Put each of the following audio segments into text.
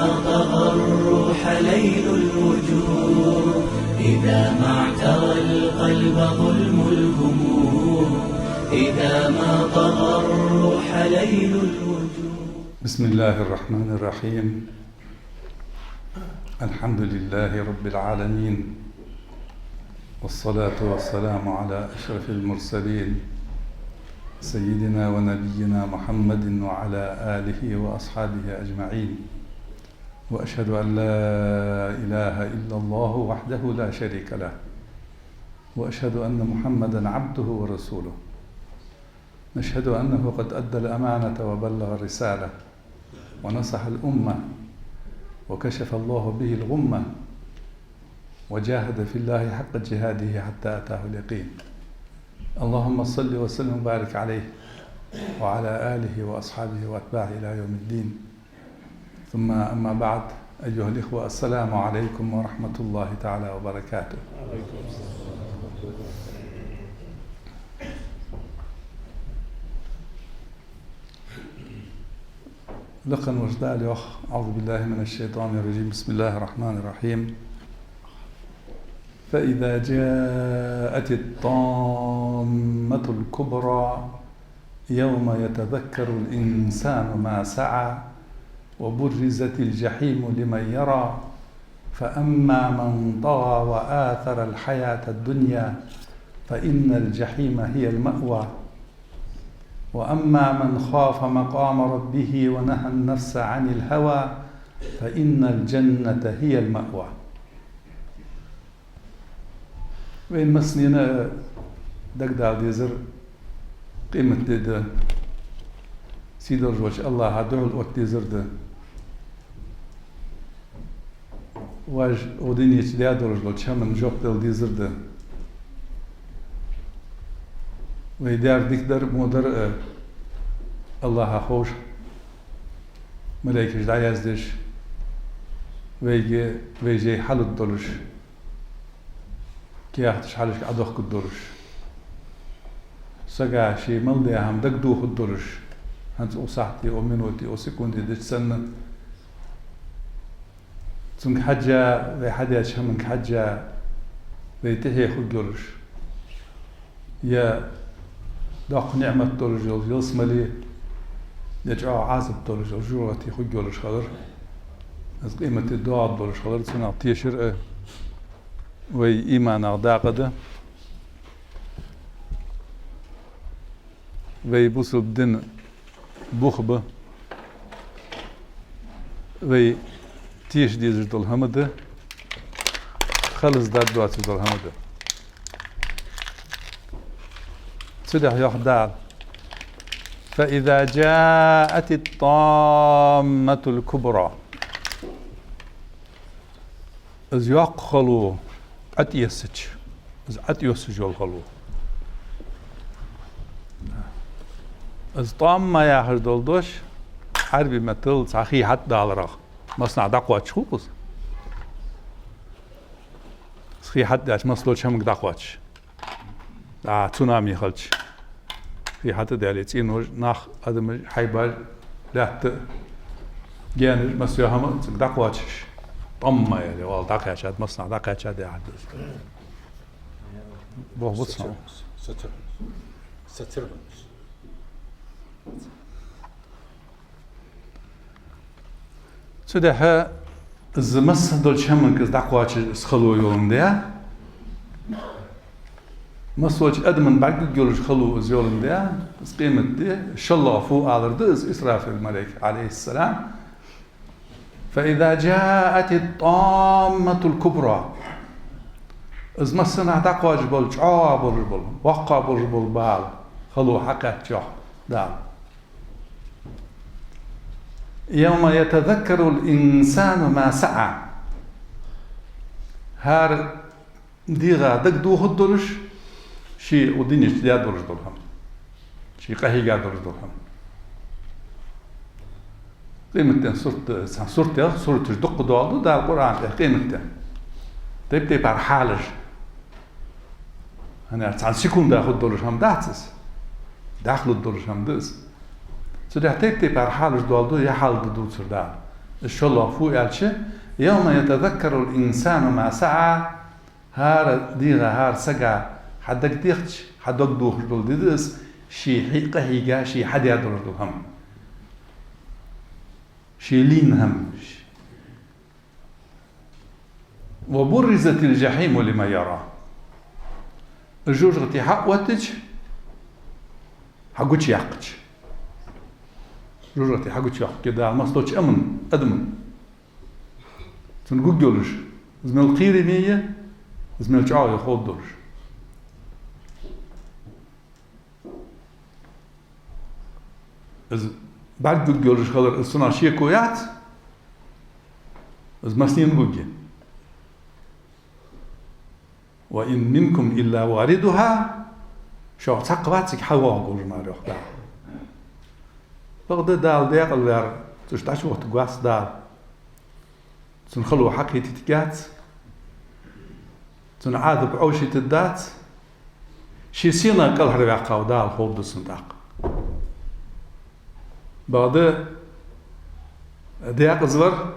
طغى الروح ليل الوجود، إذا ما اعترى القلب ظلم الهموم، إذا ما طغى الروح ليل الوجود. بسم الله الرحمن الرحيم. الحمد لله رب العالمين، والصلاة والسلام على أشرف المرسلين سيدنا ونبينا محمد وعلى آله وأصحابه أجمعين، وأشهد أن لا إله إلا الله وحده لا شريك له، وأشهد أن محمدا عبده ورسوله. نشهد أنه قد أدى الأمانة وبلغ الرسالة ونصح الأمة وكشف الله به الغمة، وجاهد في الله حق جهاده حتى أتاه اليقين. اللهم صل وسلم وبارك عليه وعلى آله وأصحابه وأتباعه إلى يوم الدين. ثم أما بعد، أيها الإخوة، السلام عليكم ورحمة الله تعالى وبركاته. لقن وجدال أعوذ بالله من الشيطان الرجيم. بسم الله الرحمن الرحيم. فإذا جاءت الطامة الكبرى يوم يتذكر الإنسان ما سعى وبرزت الجحيم لمن يرى، فأما من طغى وآثر الحياة الدنيا فإن الجحيم هي المأوى، وأما من خاف مقام ربه ونهى النفس عن الهوى فإن الجنة هي المأوى. وين مسنينا دقدال ديزر قيمة ديدا سيدر جوش الله هدعو الوقت ديزر ده واج ودين يتداد رجل شامن جوك دل ديزر ده ويدار ديكدر مودر الله خوش ملايكش دعياز ديش ويجي حل الدولش كي احتش حالش عدوخ الدولش سقا شي ملدي هم دقدوخ الدولش هنس أصحتي أو منوتي أو سكوندي ديش سنة تنك حاجة ويحديش همك حاجة ويتحي خد دولش يا داق نعمة دولش يلسملي يجعو عازب دولش جوغتي خد دولش خضر از قيمة الدعاء دولش خضر تسنع تيشر وي إيمان أغداقده وي بوصل بدن بوخبه وي تيش ديزر دول همده خلص داد دواتي دول همده سده يخدال. فإذا جاءت الطامة الكبرى إذ يقخلوا أتيسج إذ أتيسج الخلو إذ طامة ياخر دولدوش حربي مثل صحيح حتى على رخ مصنع دقوات شخوص صحيح حتى أش مصلول شمك دقواتش تسونامي خلش في حتى داليت إنه ناخ أدم حيبال لا جان مسيهم دقواتش طمّا يعني والله دقيقة هاد مصنع دقيقة هاد يحدث بوه بصنع ستر سدها الزمس دول شمن كز دقواتش سخلو يوم ده مسوج أدمن بعد جولش خلو زيولن ده قيمة ده شلّا فوق على ده إسرافيل الملك عليه السلام. فإذا جاءت الطامة الكبرى إذ مسنا دقوا جبل جعا برجبل وقع برجبل بال خلو حقا جح دال. يوم يتذكر الإنسان ما سعى هار ديغا دقدو هدولش شي ودينيش ديا درج دولهم شي قهيقا درج دولهم قيمة صورة دق دوالو دا القرآن قيمة تبتي بار حالش أنا عن سكون داخل دولش هم داتس داخل الدولش هم دس سو ده تبتي بار حالش دوالو يا حال دو سردار الشلو فوق قالش يوم يتذكر الإنسان ما سعى هار ديغا هار سقى حدك ديختش حدك دوخ دول ديدس شي حقيقة هيجا شي حد يدور دول هم شي لين هم وبرزت الجحيم لما يرى الجوجرتي حق واتج حقوش يحقش جوجرتي حقوش يحق كده ما صوتش أدمن تنقول جولش زميل القيري مية زميل شعار يخوض دورش بعد قول جولش خلر الصنع شيء كويات ما سنين قول وإن منكم إلا واردها شو تقباتك حوا قول ما روح دار بغدا دال ديق اللي تشتاش وقت قواس دال تنخلو حقي تتقات تنعاد بعوشي تدات شي سينا قال هرباقا ودال خود الصنداق بعد ديق زور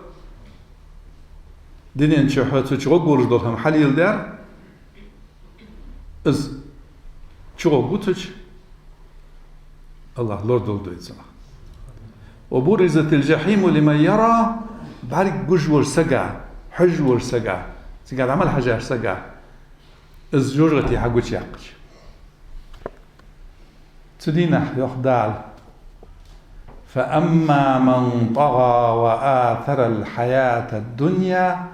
دنيا نشوحو تشغل قولش دولهم حليل دار از شغل قوتش الله لورد دول دويتسنا وبرزت الجحيم لمن يرى بارك جوجور سجا حجور سجا سجا عمل حجار سجا از جوجرتي حقوش يقش تدينا يخدال فأما من طغى وآثر الحياة الدنيا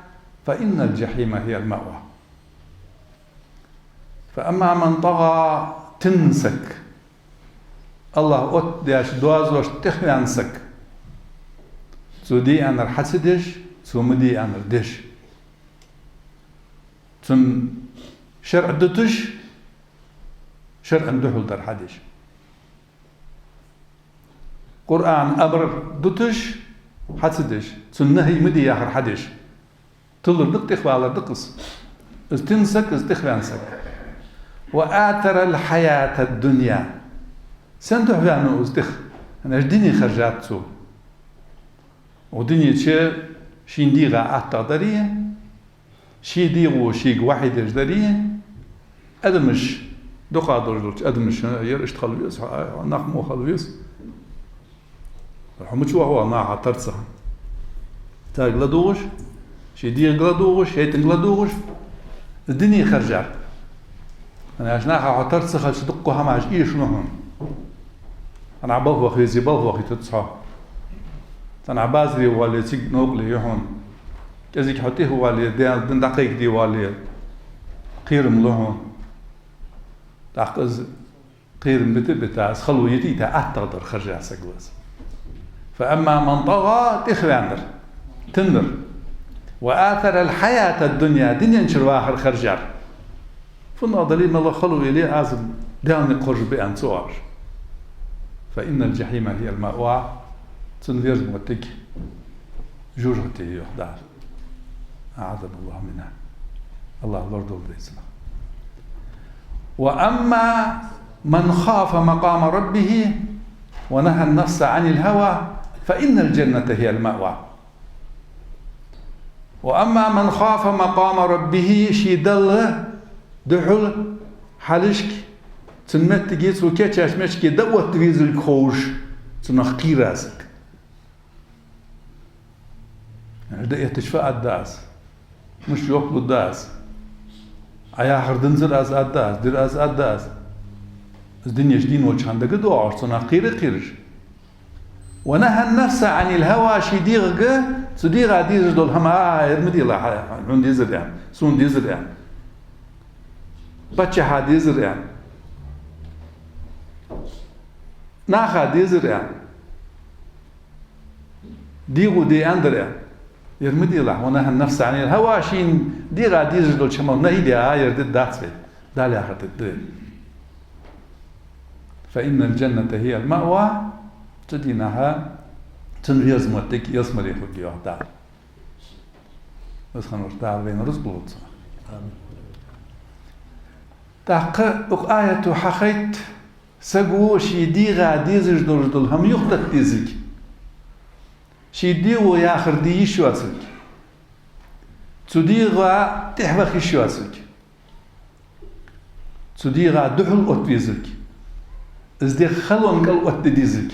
فإن الجحيم هي المأوى فأما من طغى تنسك الله أتداش دوازوش تخيانسك تودي أنا الحسدش تودي أنا الدش تن شرع دتش شرع دحول در حدش قرآن أمر دتش حسدش تن نهي مدي آخر حدش تلر دق تخوالر دقص استنسك استخوانسك وآثر الحياة الدنيا سندح بأنه استخ أنا جديني خرجات سو ودنيا شي نديغا أتقدرية شي ديغو شي واحد يجدرية أدمش دقا درجلت أدمش يرش تخلويس نخمو خلويس الحمد هو ناها ترسها تاج لدوغش شي ديغ لدوغش شي تنغ لدوغش الدنيا خرجات أنا عشناها عطرت سخل صدقها مع إيش نهم أنا عبالغ وخي زبالغ وخي تتصحى أنا عبازري والي تيج نوغلي يهون كذيك حتيه والي دين دقيق دي والي قيرم لهم تأخذ قيرم بتاعس خلو يتي تأتقدر خرجع سجواز فأما من طغى تخواندر تندر وآثر الحياة الدنيا دنيا نشر آخر خرجع فالناظرين الله خلوا إليه عازم دعني قرب بأن سوار فإن الجحيم هي المأوى تنفير موتك جوجتي يحضر أعاذنا الله منها الله برضو بإسمه وأما من خاف مقام ربه ونهى النفس عن الهوى فإن الجنة هي المأوى وأما من خاف مقام ربه شيدل دحول حالشك تنمت جيس وكيتش مشكي دوت تريز الكوش تنخقي راسك يعني ده يتشفى الداس مش يوقف الداس أيا هردنزل از الداس دير از الداس الدنيا جدين وجهان ده قدوار تنخقي رقيرش ونهى النفس عن الهوى شديغ صديغ عديز دول هما يرمدي الله عن ديزر يعني سون ديزر يعني بچه ها ديزر يعني ناخا ديزر يعني ديغو دي اندر يعني يرمدي الله ونهى النفس عن الهوى شين ديغا ديزر دول شمال نهي دي يردد داتسوي دالي آخر تدري فإن الجنة هي المأوى تدينها تنريز متك يسمر يخوك يوحدار بس خنوش دار بين رزقلوت تحقق آية حقيت سقو شي ديغا ديزج دول هم يخدت ديزك شي ديو يا آخر دي شو أسلك تديغا تحبخ شو أسلك تديغا دحل أتبيزك ازدي خلون قل أتديزك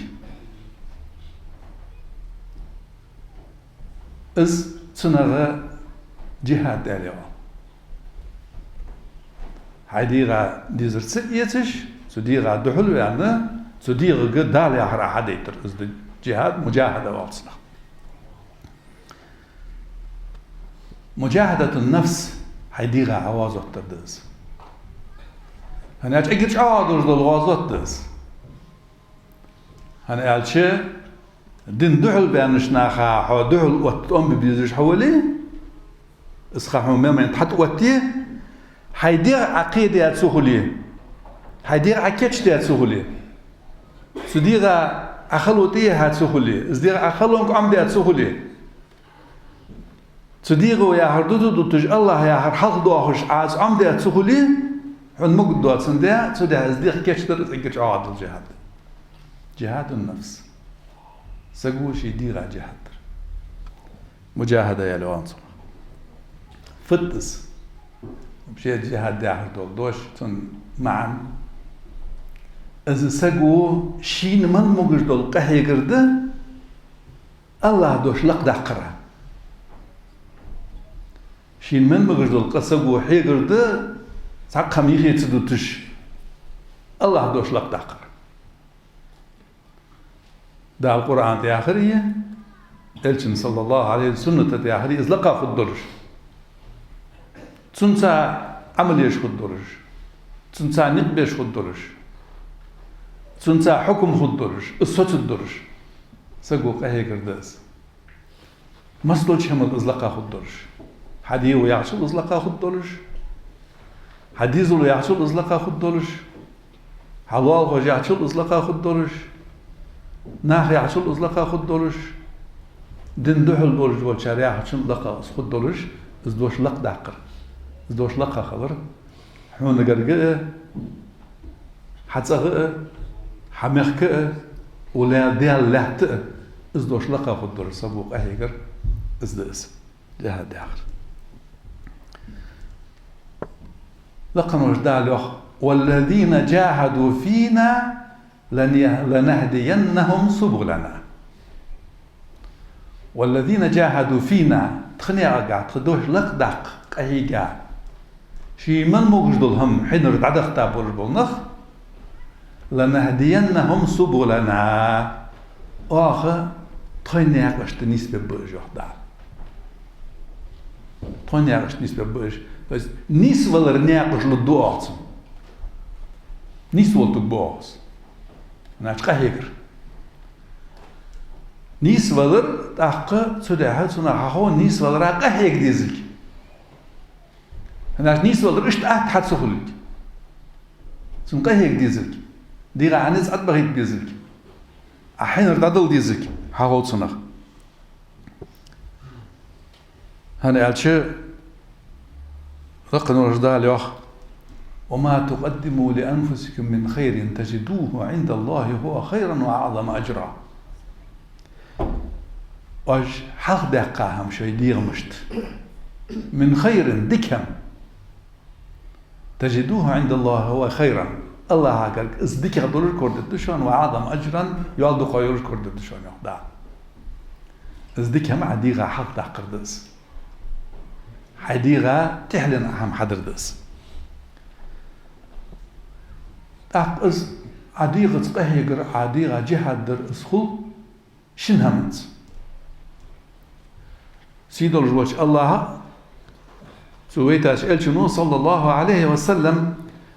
از تنغى جهاد داليغا هايديغا ديزر سيتش تديغا دحل يعني تديغا قد دالي آخر أحديتر ازدي جهاد مجاهدة واصلة مجاهدة النفس هيديغا عوازة تردز هناك اجرش عوازة الغازة تردز هنا شيء دين دحل بانش ناخا حو دحل واتقوم ببيزرش حوالي اسخاحو ميما ينتحط واتيه هيديغ عقيدة يتسوخليه هيديغ عكيتش يتسوخليه سديغا أخلوتيه هتسوخليه ازديغ أخلونك عمدي هتسوخليه تديغو يا هردودو دو تج الله يا هر حق دو أخش عاز عمدي هتسوخليه حن مقد دو هتسنديه تديغ ازديغ كيشتر ازديغ عواد الجهاد جهاد النفس سقوش يديغ جهاد مجاهدة يا لوانصر فتس بشي جهاد داخل دول دوش تن معا از سقو شين من مقش دول قهي قرده الله دوش لق داقره شين من مقش دول قسقو حي قرده ساق خميخي تدو تش الله دوش لق داقره ده القرآن تاخرية الشن صلى الله عليه وسلم تاخرية إزلقا خدرش تنسى عمليش خدرش تنسى نقبش خدرش تنسى حكم خدرش الصوت الدرش سقو قهي كرداس مسلوش هم إزلقا خدرش حديو يعشل إزلقا خدرش حديزو يعشل إزلقا خدرش حلال خو يعشل إزلقا خدرش ناخ يعشل إزلقا خدرش دين دحل دولش والشارع يعشل لقا خدرش إزدوش لق داقر إزدوش لقا خبر حون قرقه حتسغه حمخكه ولا ديال لهته إزدوش لقا خدرش سبوق أهيقر إزدأس جهاد داخل لقا مجدع له والذين جاهدوا فينا لنهدينهم سبلنا والذين جاهدوا فينا تخني أقع تخدوش لق دق قهيقا شي من موجدلهم حين ردعدخ تابور بالنخ لنهدينهم سبلنا آخر تخني أقعش تنسبة بوجه دار تخني أقعش نسبة بوجه بس نسبة لرنياقش للدوات نسبة للدوات ناش قهير نيس ولر تحقق سداها سنا هو نيس ولر قهيك ديزك ناش نيس ولر اشت حد سخلك سن قهيك ديزك ديغا عنز أطبغيت ديزك أحين رددل ديزك هاو سنا هنا قالش رقن رجدا ليوخ وما تقدموا لأنفسكم من خير تجدوه عند الله هو خيرا وأعظم أجرا واج حق دقاهم شوي ديغ مشت من خير دكهم تجدوه عند الله هو خيرا الله قال ازدك دولار كرد دشون وأعظم أجرا يالدو قايور كرد دشون يقدا ازدكهم عديغا حق دقردس عديغا تحلن أهم حدردس أقص عديغة قهيقر عديغة جهاد در اسخل شن همت سيدو الجوش الله سويتاش الشنو صلى الله عليه وسلم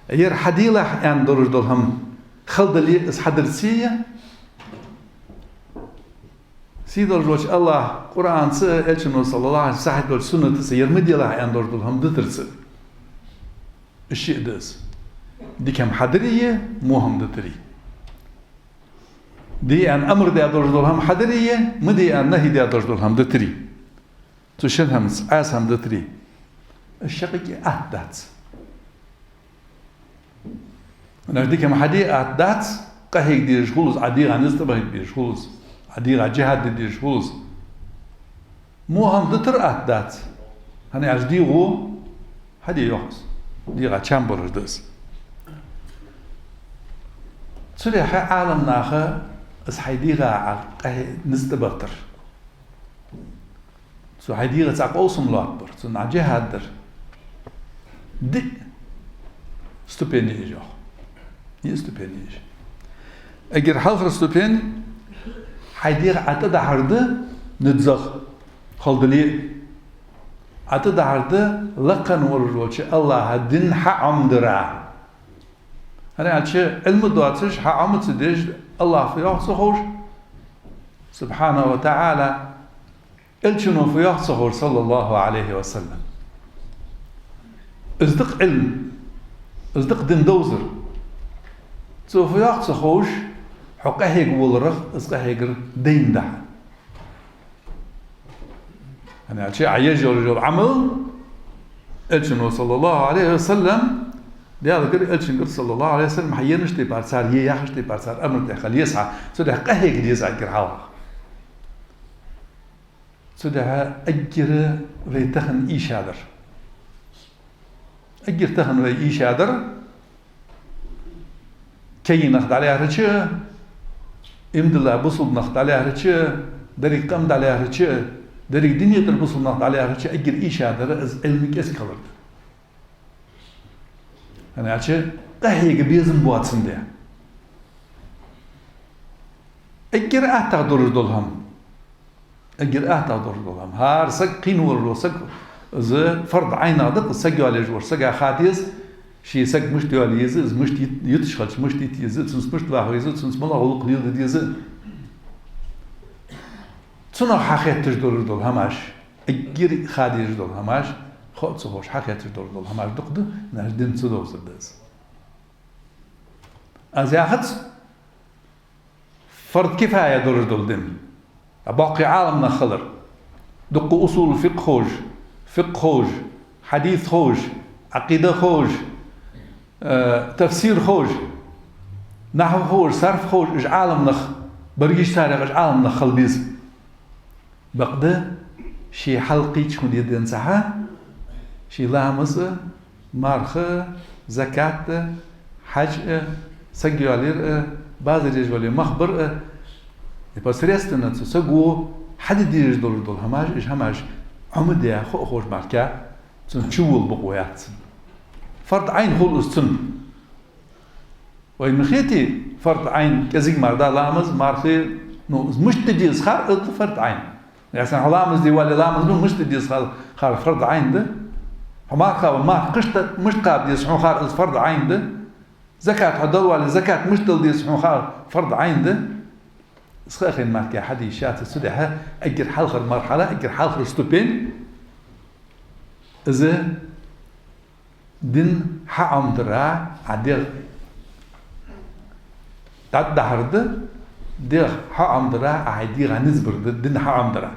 ير حديلة عن درج دولهم خلد لي اس حدرسية سيدو الجوش الله قرآن سي الشنو صلى الله عليه وسلم دول سنة تسير مديلة عن درج دولهم دترس الشيء دس دي كم حدرية موهم دتري دي أن أمر دي أدرج دولهم حدرية مدي أن نهي دي أدرج دولهم دتري تشن همس أس هم دتري الشقيق أهدات أنا دي كم حدي أهدات قهيق دي شغلز عديغ نستبهد دي شغلز عديغ جهاد دي شغلز مو هم دتر أهدات هني أجديغو هدي يوحس ديغا تشامبر دس سوري حي عالم ناخا اس حيديغا نستبطر سو حيديغا تاق اوسم لاتبر سو ناجي هادر دي ستوبيني إيجو يستوبيني إيجو أجر حلقة ستوبين حيدير عتدا عرض نتزغ خلدلي عتدا عرض لقن ورجوش الله هدين حعمدرا أنا عشان علم دواتش حعمد سديش الله في يحصهور سبحانه وتعالى الشنو في يحصهور صلى الله عليه وسلم ازدق علم ازدق دين دوزر سوف يحصهوش حقهيق والرخ اسقهيق دين ده أنا عشان عيج الرجال عمل الشنو صلى الله عليه وسلم ده كده الشنو صلى الله عليه وسلم حينش تبار صار يحش تبار صار أمر تخلي يسعى سده حقهيق يسعى كرهاوه سده أجر ويتخن إيشادر أجر تخن ويشادر كي نخد عليها رجع إمد الله بصل نخد عليها رجع دري قمد عليها رجع دري دنيا تربصل نخد عليها رجع أجر إيش هذا از علمك إسكالر أنا عشان قهيق بيزن بواتسن ده أجر أعتقدر دولهم أجر أعتقدر دولهم هار سك قينور لو سك ز فرض عين عدق سجوا على جور سجع خاتيز شيء سك مش تيالي يزز مش يتشخلش مش تيزز سنس مش تلاحظ يزز سنس ملا هو قليل ديزز صنع حقيقة تجدور دول هماش أجر خادي جدول هماش خد صبوش حقيقة تجدور دول هماش دقد نهدين صدق صدق أزياخت فرض كفاية دور دول دم باقي عالمنا خلر دق أصول فقه خوج فقه خوج حديث خوج عقيدة خوج تفسير خوج نحو خوج صرف خوج إج عالم نخ بريش تاريخ إج عالم نخ خلبيز بقدر شي حلقي تكون يدين ساعة شي لامس مارخ زكاة حج سجيالير بعض الرجال مخبر بس ريستنا تسجو حد يدير دول هماش إج هماش عمد يا خو خوج ماركا تنشول بقويات فرض عين هو السن وين مخيتي فرض عين كزيك مردا لامز مارخي نو مش تديس خار فرض عين يعني لامز دي ولا لامز نو مش تديس خار فرض عين ده ما خا ما قشت مش قاد يسحو خار فرض عين ده زكاة هدول ولا زكاة مش تل يسحو خار فرض عين ده سخين مالك يا حد يشات السدحة أجر حلقة المرحلة أجر حلقة ستوبين إذا دين حام درا عدل تاد دهرد دير حام درا عدير عنزبرد دين حام درا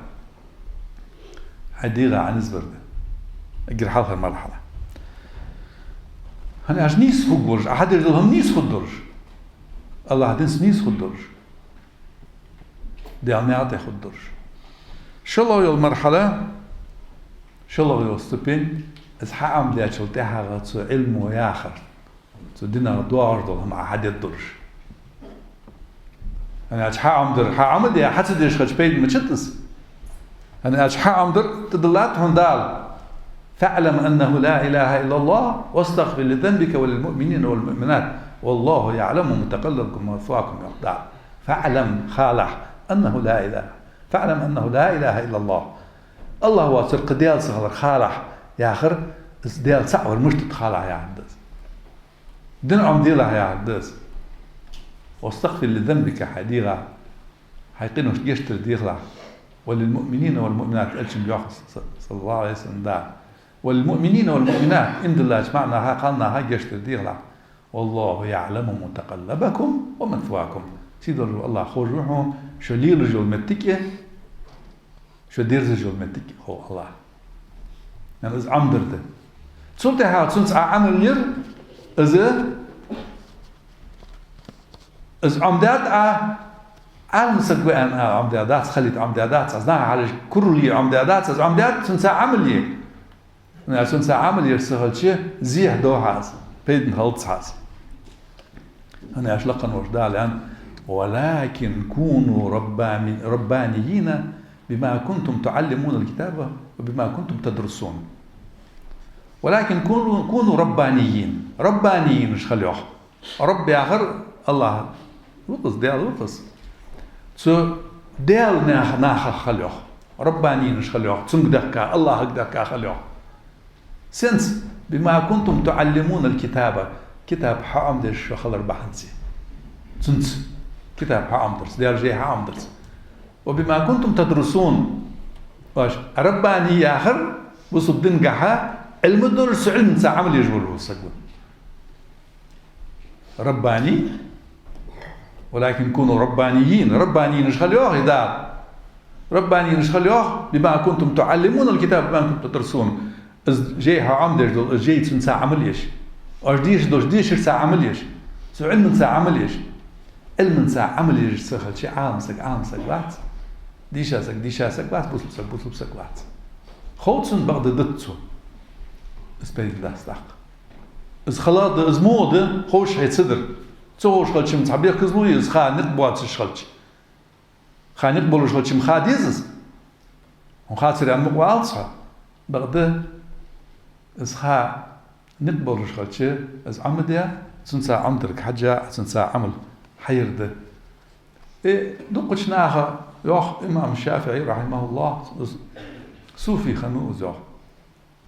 عدير عنزبرد أجر حلقة المرحلة هني عش نيس خدورج أحد يردهم نيس خدورج الله دينس نيس خدورج دي عميات خدورج شو الله المرحلة شو الله يستبين إذا حام لي أشوف تها غتسو علم وياخر سو دينا دوار دول مع حد الدرج أنا أش حام در حام دي حتى ديش خش بيد مشتس أنا أش حام در تدلات هندال فاعلم أنه لا إله إلا الله واستغفر لذنبك وللمؤمنين والمؤمنات والله يعلم متقلبكم ومثواكم يقطع فاعلم خالح أنه لا إله فاعلم أنه لا إله إلا الله الله هو سرق ديال صغر خالح يا آخر ديال صعور مش تتخالع يا عدس دين عم ديالها يا عدس واستغفر لذنبك حديغة حيقينوا يشتر ديغلا وللمؤمنين والمؤمنات ألشم بيوخص صلى الله عليه وسلم دا والمؤمنين والمؤمنات إن الله جمعناها قالناها يشتر ديغلا والله يعلم متقلبكم ومثواكم سيدوا الله خوش روحهم شو لي رجل متكية شو دير رجل متكية هو الله يعني إذا عمدرته تصورتي هاو تسنس عن الير إذا عمدات مسك بقى أنا عمدادات خليت عمدادات أصنع على كرلي عمدادات عمدادات تنسى عملية أنا تنسى عملية سهل شيء زيه دو حاس بيدن هالت حاس أنا أشلقن وجدا الآن ولكن كونوا ربانيين بما كنتم تعلمون الكتاب وبما كنتم تدرسون ولكن كونوا ربانيين مش خليوه ربي آخر الله وقص سو ديال ناخ خليوه ربانيين مش خليوه تنقدك الله قدك خليوه سنس بما كنتم تعلمون الكتاب كتاب حام درس خلر بحنسي سنس كتاب حام درس ديال جاي حام درس وبما كنتم تدرسون واش رباني آخر وصدن قحا المدرس علم عمل يجبر وسقوا رباني ولكن كونوا ربانيين ايش خليوه إذا ربانيين ايش خليوه بما كنتم تعلمون الكتاب بما كنتم تدرسون جايها عمدش جاي تنسى عمل ايش واش ديش ساعة عمل ايش سو علم ساعة عمل ايش علم ساعة عمل ايش سخل شي عامسك بات ديشاسك بات بوسلسك بات خوتسن بعد دتسو اسبيد لاستاق از خلاص از مود خوش هيتصدر تسوش خالش متعبير كزموي از خا نقبوات شخالش خا نقبلوش خالش مخاديز وخاطر عم مقوالصها بعد از خا نقبلوش خالش از عمديا تنسى عمدك حاجة تنسى عمل حيرده دقش ناخا يوخ إمام الشافعي رحمه الله صوفي خنوز يوخ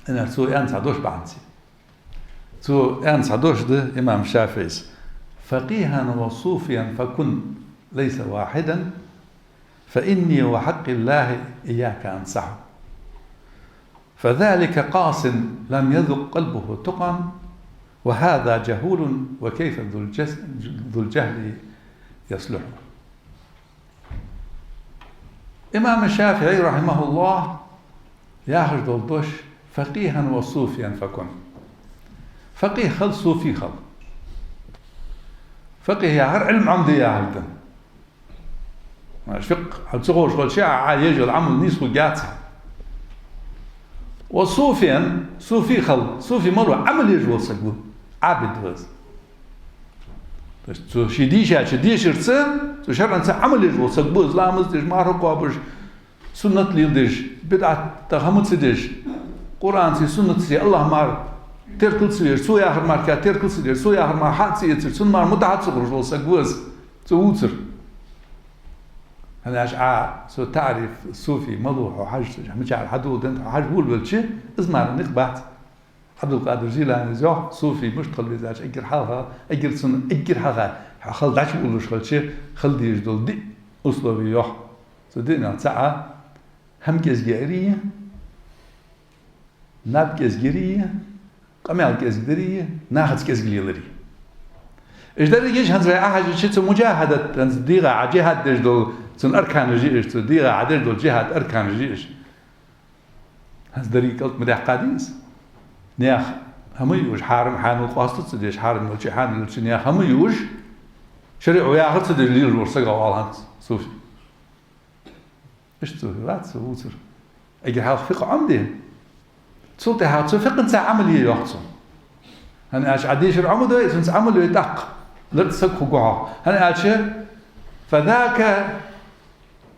أنا سو أنسى دوش بعنسي سو أنسى دوش ده إمام الشافعي فقيها وصوفيا فكن ليس واحدا فإني وحق الله إياك أنصحه فذلك قاس لم يذق قلبه تقى وهذا جهول وكيف ذو الجهل يصلح إمام الشافعي رحمه الله ياخذ دولدوش فقيها وصوفيا فكن فقيه خل صوفي خل فقيه يا علم عمدي يا هلدن الفقه هتصغوش كل شيء يجي العمل نيس وجاتها وصوفيا صوفي خل صوفي مرة عمل يجي وصقو عابد غز تو شديش رسم تو شرعا عمل يجي وصقو إسلام ديش معركة بش سنة ليدش بدعة تخمت سدش قرآن سي سنة سي الله مار تركل سير سو يا هر ماركا تركل سير سو يا هر ما حد سير سن مار متعت صغر وصقوز توتر أنا أشعار سو تعرف صوفي مضوح وحاج مش على حدود أنت حاج بقول بالشيء اسمع نقبات عبد القادر جيلاني زوح صوفي مشتغل بزاج أجر حالها أجر سن أجر حالها خل دعش بقول له شيء خل ديش دول دي أصله يوح صدقنا ساعة هم كزجارية ناب كزجارية قمال كزجارية ناخذ كزجليلري إيش ده يجيش هنزرع أحد شيء مجاهدة هنزديغة عجهاد ديش دول سن أركان الجيش تدير عدل دول جهات أركان الجيش هذا دريق قلت مدح قاديس نياخ هم يوش حارم حانو قاصد تديش حارم وشي حان وشي نياخ هم يوش شريعوا يا أخذ تدير لير ورسقة والهان صوفي إيش تسوي لا تسوي وتر أجي حال فقه عمدي صوتي حال فقه إنسان عملية يحصل أنا أش عديش العمود ده إنسان عمله يدق لا تسقه جوه أنا أش فذاك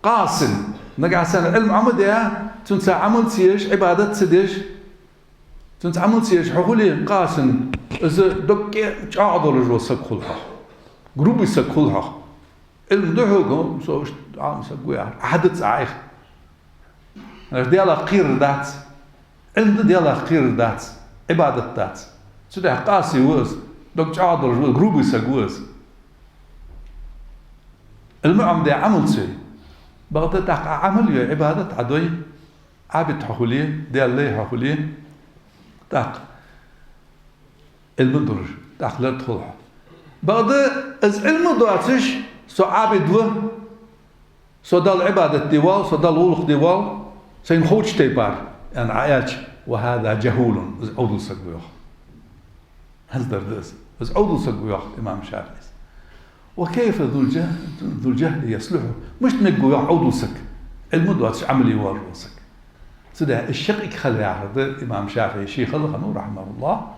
قاسم نقع سنة علم عمدها تنسى عمل سيش عبادة سديش تنسى عمل سيش حقولي قاسم إذا دك عاضل الجو سكولها جروب يسكولها علم ده هو سوش عام سكويا حدث عايخ ديالا قير دات علم ده ديالا قير دات عبادة دات سده قاسي وز دك عاضل الجو جروب يسكوز المعم ده عمل سي بغض تاق عمل يا عبادة عدوي عابد حقولي ديال ليه حقولي تاق المدرج تاق لا تدخلها بغض از علم دواتش سو عابد و سو دال عبادة ديوال سو دال ولخ ديوال سين خوش تيبار يعني عياش وهذا جهول از عودو سقويخ هزدر دس از عودو سقويخ إمام الشافعي وكيف ذو الجهل يصلحه مش تنقوا يعود وسك المدوات عملي ورسك سده الشق خلي عرض إمام شافعي شيخ الله رحمه الله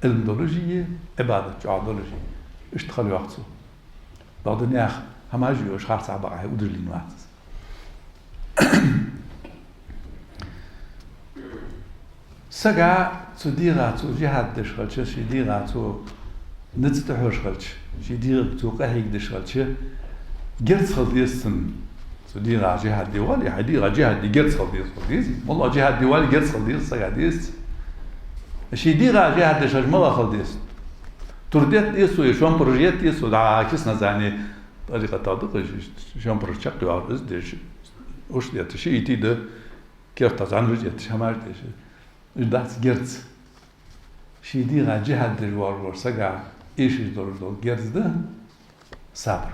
المدولوجية عبادة عادولوجي اشتغلوا وقته بعد النياخ هم أجوا إيش خارج عبارة هي ودر لينوات سجع تديرات وجهات دشغلش شديرات نتتحوش غلش شدير توقعك دشغلش جرت خليستن تدير جهات ديوالي حدير جهات دي جرت خليس والله جهات ديوالي جرت خليس سجع ديست شدير جهات دشغلش ما خليس ترديت يسوي يشون بروجيت يسوي عاكس نزاني طريقة تعطيق شون بروجيت يعرض ديش وش ديت شيء تيده كيف تزعل رجيت شمال ديش دات جرت شدير جهات ديوال سجع إيش يدور جرز ده صبر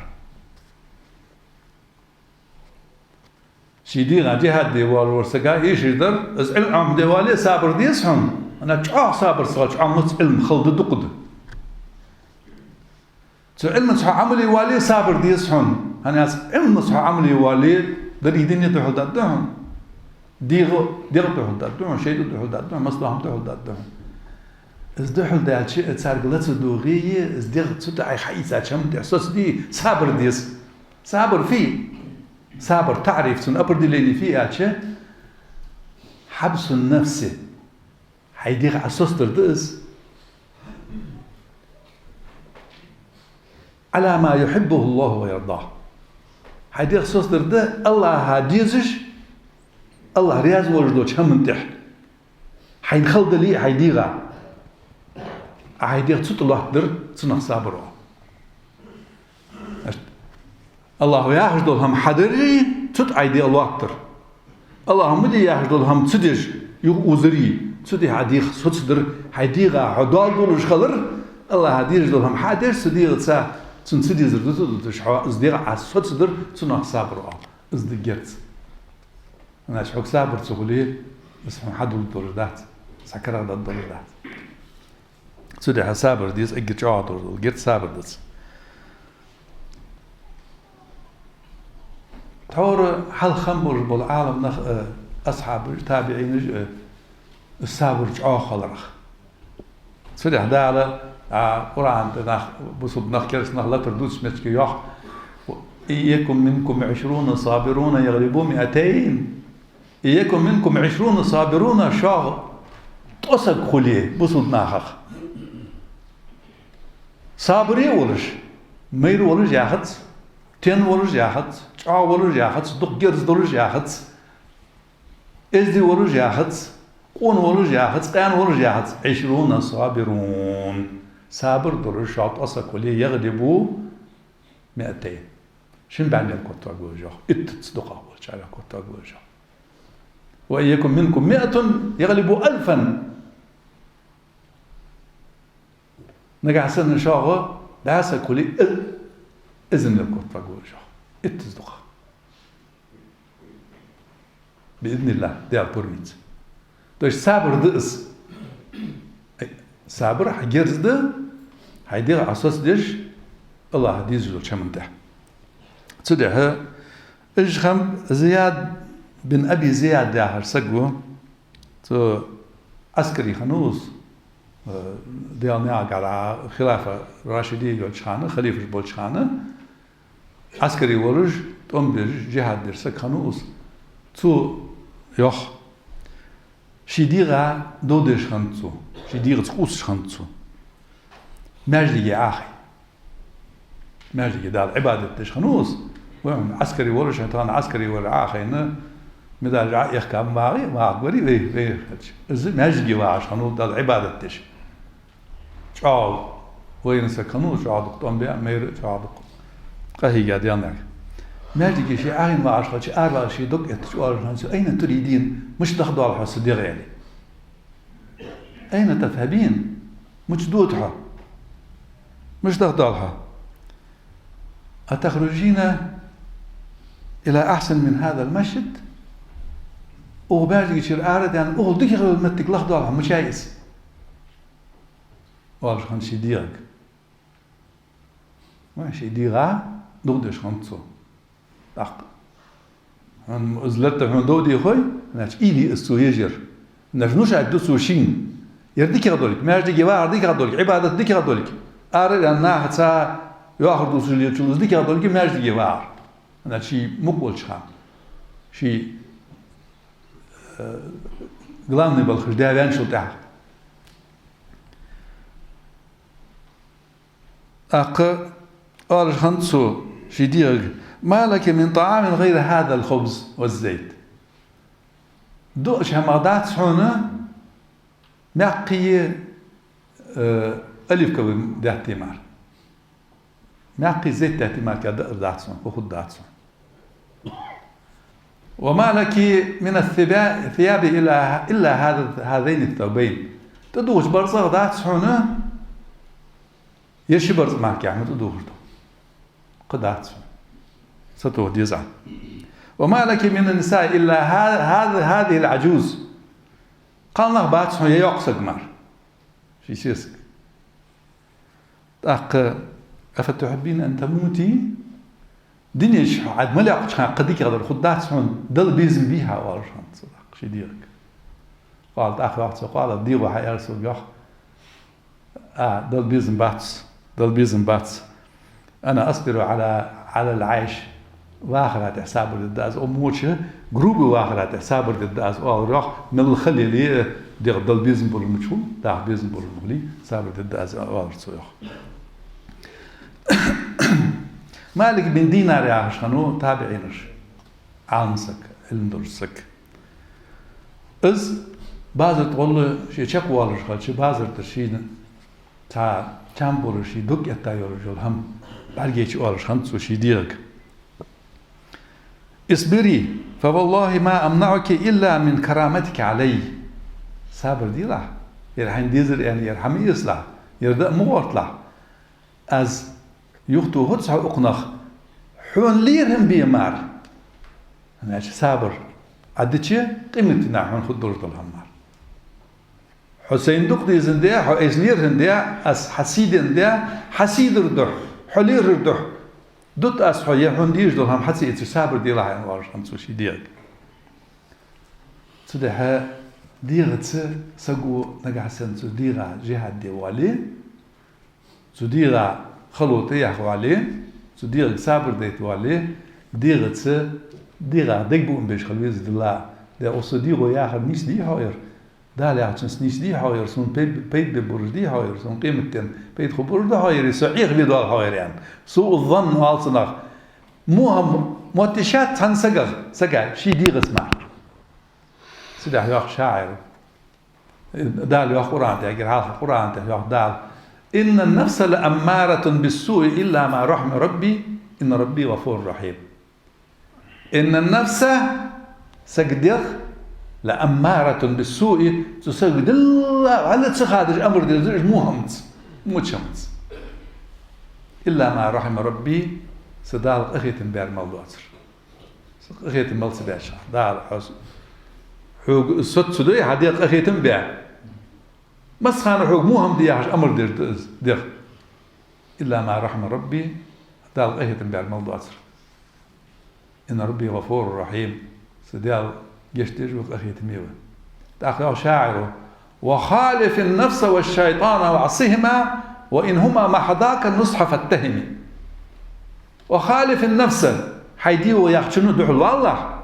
شديد جهة ديوال ورسقا إيش يدور إز علم ديوالي صبر ديسهم أنا صبر صغش عمت علم خلد دقد علم صح عملي والي صبر ديسهم أنا علم صح عملي والي دريدين يدخل دادهم ديغ دخل دادهم شيء دخل دادهم مصلحة دخل دادهم ازدحل ده شيء تسارقلت دوغية ازدغ تدعي حيث شم تحسس دي صبر ديس صبر فيه صبر تعرف سن أبرد اللي فيه أشيء حبس النفس حيديغ عسوس تردس على ما يحبه الله ويرضاه حيديغ عسوس تردس الله هاديزش الله رياض وجدو شم انتح حينخلد لي حيديغا عايدير تسوت الله در تسنخ صابرو الله يحجد هم حدري تسوت عايدي الله در الله مدي يحجد هم تسدج يوزري تسدي عايدي تسوت در عايديغا عدال دولش خلر الله عايدير هم حدر سدي تسا تسدي زردو تش ازديغ عسوت در تسنخ صابرو ازدجرت انا شحوك صابر تقولي بس حد الدولدات سكر هذا الدولدات سودي صابر ديس اجت عاطر جت صابر ديس تور حل خمر بالعالم نخ اصحاب تابعين الصابر خلرخ سودي هذا على قران نخ بصب نخ كرس نخ لا تردوس متك يح إياكم منكم 20 صابرون يغلبوا 200 إياكم منكم 20 صابرون شاغ تصق خليه بصب ناخخ صابري ولش مير ولش ياخد تين ولش ياخد شا ولش ياخد دق جرز ولش ياخد ازدي ولش ياخد قون ولش ياخد قان ولش ياخد 20 صابرون صابر دولش شاط أصك ولي يغلبوا 200 شن بعد الكتاب وجه تصدقه وش على الكتاب وجه وإياكم منكم 100 يغلبوا 1000 نجح سن شاغة دعسة كلي إذن لكم فقول شاغ اتصدق بإذن الله ده برميت دوش صبر دقس صبر حجرز ده هيدير أساس ديش الله هديز له شمن ده تصدقها إيش خم زياد بن أبي زياد ده هرسقه تو عسكري خنوس ديالنا على خلافة راشدية بولشخانة خليفة بولشخانة عسكري ورج تقوم بجهاد درسك خنوس تو يخ شديغا دودش خنتو شديغا تقوس خنتو ماجدي عاخي ماجدي دال عبادة دش خنوس وهم عسكري ورج هتان عسكري ورج عاخي مدال يحكم معي ما أقولي ويه ماجدي واعش خنوس دال عبادة دش شعب وين سكنوا شعب قطن بيع مير شعب قهي قاعد ينعك ما تجي شيء عين ما عشرة شيء أربعة شيء دق يتشوار أين تريدين مش تاخذوا على الصديق يعني أين تذهبين مش دوتها مش تاخذوا أتخرجين إلى أحسن من هذا المسجد وباجي يصير أرد يعني أغلق يغلب متك لخضوا مش عايز والله خان شديق ماشي ديغا دودش خمسو أق هم أزلت هم دودي خوي ناش إلي السويجر ناش نوش عدو سوشين يرديك يغدولك ماش ديك يرديك يغدولك عبادة ديك يغدولك أرى أن حتى يأخذ دوسولي تشوز ديك يغدولك ماش ديك يوار ناش شيء مقبول شخام شيء главный был хождавян шутах. أق أرجحنسو شديق ما لك من طعام غير هذا الخبز والزيت. دوش همادات هنا معقي ألف كوي داتيمار. معقي زيت داتيمار كده داتسون وخد داتسون. وما لك من الثياب إلا هذين الثوبين تدوش برزة ذات هنا يشي برزة معك يعني تدوش قدات ستوه ديزع وما لك من النساء إلا هذه العجوز قال الله بات هنا يقصد مار في سيسك أفتحبين أن تموتي دنيا شو عاد ملأ شان قديك هذا الخدات شون دل بيزم بيها وارشان صدق شي ديرك قال أخي واحد قال ديروا حي أرسل يخ دل بيزم باتس أنا أصبر على العيش واخرات حساب الداز أموتش جروب واخرات حساب الداز أو راح من الخلي لي دل بيزم بالمشهور ده بيزم بالمغلي حساب الداز أو أرسل يخ مالك بن دينار يا عشانو تابعينش عانسك الندرسك بعض تقول شيء شك والش خال شيء بعض ترشين تا كم برشي دوك يتايرجول هم برجيش والش هنسو شيء ديرك اصبري فوالله ما أمنعك إلا من كرامتك علي صبر ديلا يرحم ديزر يعني يرحم يصلح يرد موطلع از يختو هتسع أقنخ حون ليرهم بيمار أنا صابر عدتشي قيمتنا حون خدور الهمار حسين دقدي زنديا حيس ليرهم ديا أس حسيدن ديا حسيد ردح حلير ردح دوت أس حيا حون ديج دولهم حسي إتش صابر دي لاين وارش همسو شي ديك تدها ديغت سقو نجحسن تديغا جهاد ديوالي تديغا خلوتي يا خوالي تدير صابر ديت والي ديرت ديرا ديكبون بيش خلويز دلا ده أصديرو يا خل نيس دي هاير ده لا عشان نيس دي هاير سون بيت ببرج دي هاير سون قيمتين بيت خبر ده هاير سعيق في دول هاير يعني سوء الظن والصناخ مهم موتشات عن سجع شي دير اسمع سيدا يا شاعر دال يا قرآن تاجر هذا قرآن تاجر دال إن النفس لأمارة بالسوء إلا ما رحم ربي إن ربي غفور رحيم إن النفس سجدخ لأمارة بالسوء تسجد الله على تسخادش أمر ديزرش مو شمس إلا ما رحم ربي سدال أخيت بير مولواتر أخيت مولس بيشا دال حس حوق الصوت سدوي حديق أخيت بير بس خانوا حقوق مو هم دياش أمر دير إلا ما رحم ربي دال أهيت بيع الموضوع إن ربي غفور رحيم سدال يشتج وأخيت ميوه تأخذ شاعره وخالف النفس والشيطان وعصيهما وإنهما محضاك النصح فاتهمي وخالف النفس حيديو يحشنو دحل والله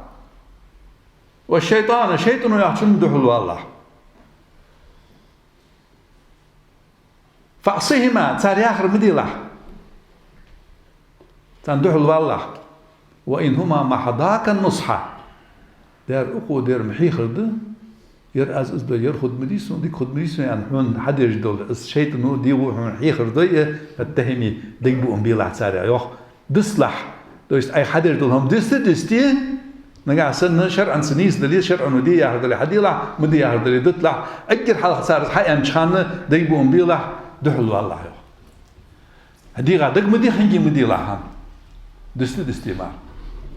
والشيطان يحشنو دحل والله فعصيهما تاري آخر مديلة تندحل والله وإنهما محضاك النصحة دار أقو دار محيخ رد ير أز أزبا ير خد مديسون ديك خد مديسون يعني حون حد يجدول الشيطان دي وحون محيخ رد فتهمي ديك بو أمبيلة تاري يوخ دسلح دوست أي حد يجدولهم دستي نقع سنة شرعا سنيس دليل شرعا ودي يا هردلي حديلة مدي يا هردلي دتلح أجر حلقة صارت حقا مشان ديك بو أمبيلة دحل والله يو هدي غادق مدي خنجي مدي لاهم دستي مار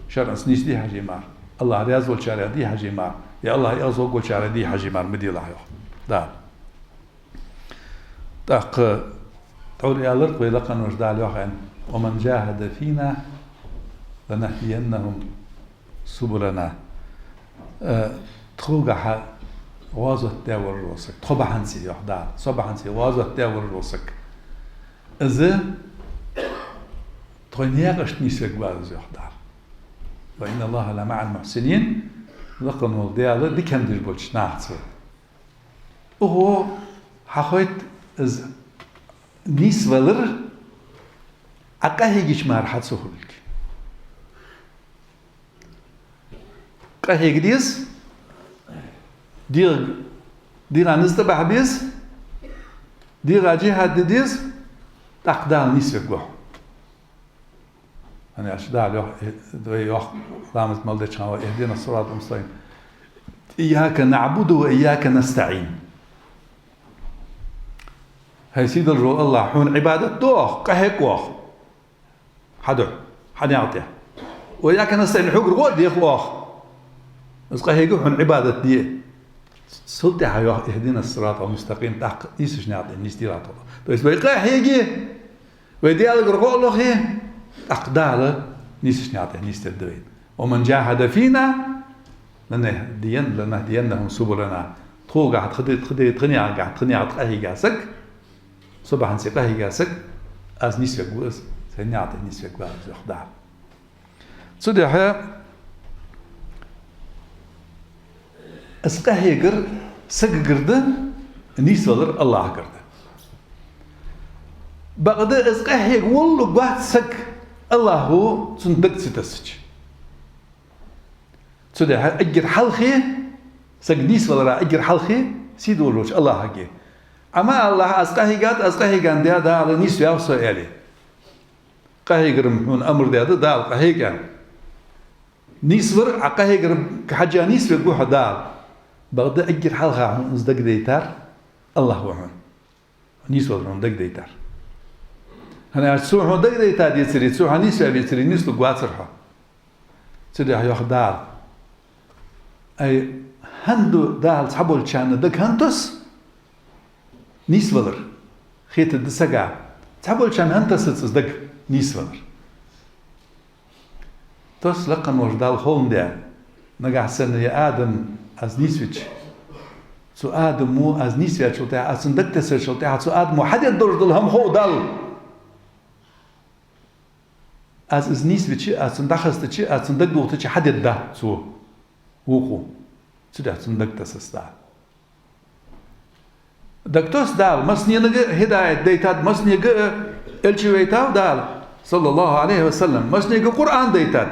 شرع سنيس دي حاجي مار الله رياض والشارع دي حاجي مار يا الله يرزق والشارع دي حاجي مار مدي لا يو دا تاق تقول يا لرق ويلقن وجدع الوحين ومن جاهد فينا لنهدينهم سبلنا تخوغا وازو تاور روسك تخوبا هنسي يحدى صبا هنسي وازو تاور روسك إذا تغنياغش نيسك بازو يحدى وإن الله لمع المحسنين لقن والديالة دي كم دير بولش ناحتو وهو حخويت إذ نيس ولر أقاهيجيش مارحات سهولك قاهيج ديس دير عنزت بحبيس دير جهاد ديس تقدال نيس يقوح أنا أشدال يوح رامز مالدش هوا اهدينا الصراط المستقيم إياك نعبد وإياك نستعين هاي سيد الرو الله حون عبادة دوخ قهيك وخ حدو حد يعطيه وإياك نستعين حقر قد يخوخ بس قهيك حون عبادة دي سلطة حيوه اهدينا الصراط المستقيم تحق نيسش نعطي نيس ديراته بس بيقى هيجي ويدي على قرقو له هي أقدار نيسش نعطي نيس تدرين ومن جاهد فينا لنهدينهم سبلنا تخوغا تخدي تغني على قهي جاسك صباح نسي قهي جاسك از نيس يقوز سنعطي نيس يقوز أقدار صدق اسقهي قر سق قرده نيس ولر الله قرده بعد اسقهي والله بعد سق الله هو صندق ستسج صدق اجر حلخي سق نيس ولر اجر حلخي سيد ولوش الله حقي اما الله اسقهي قان ده على نيس يوصل الي قهي قر من امر ده دال قهي قان نيس ور قهي قر كحاجه نيس يقوح دال بعد أجر حلقة عن أصدق ديتار الله وعن نيس وعن دق ديتار أنا أسوح عن دق ديتار يصير سوح نيس يصير نيس لقواترها سيدي هيوخ دال أي هندو دال صحبول شان دق هنتس نيس ولر خيت الدسقة صحبول شان هنتس أصدق نيس ولر توس لقن وجدال خون ده نجح سنة يا آدم از نيسويتش سو آدم مو از نيسويتش وتاع از ندكتسر شلتاع سو آدم حد يدور دلهم هو دل از نيسويتش از ندخستش از ندقوتش حد يده سو وقو سو ندكتسس دا دكتوس دال مسني نجا هداية ديتاد مسني نجا الشويتاو دال صلى الله عليه وسلم مسني نجا قرآن ديتاد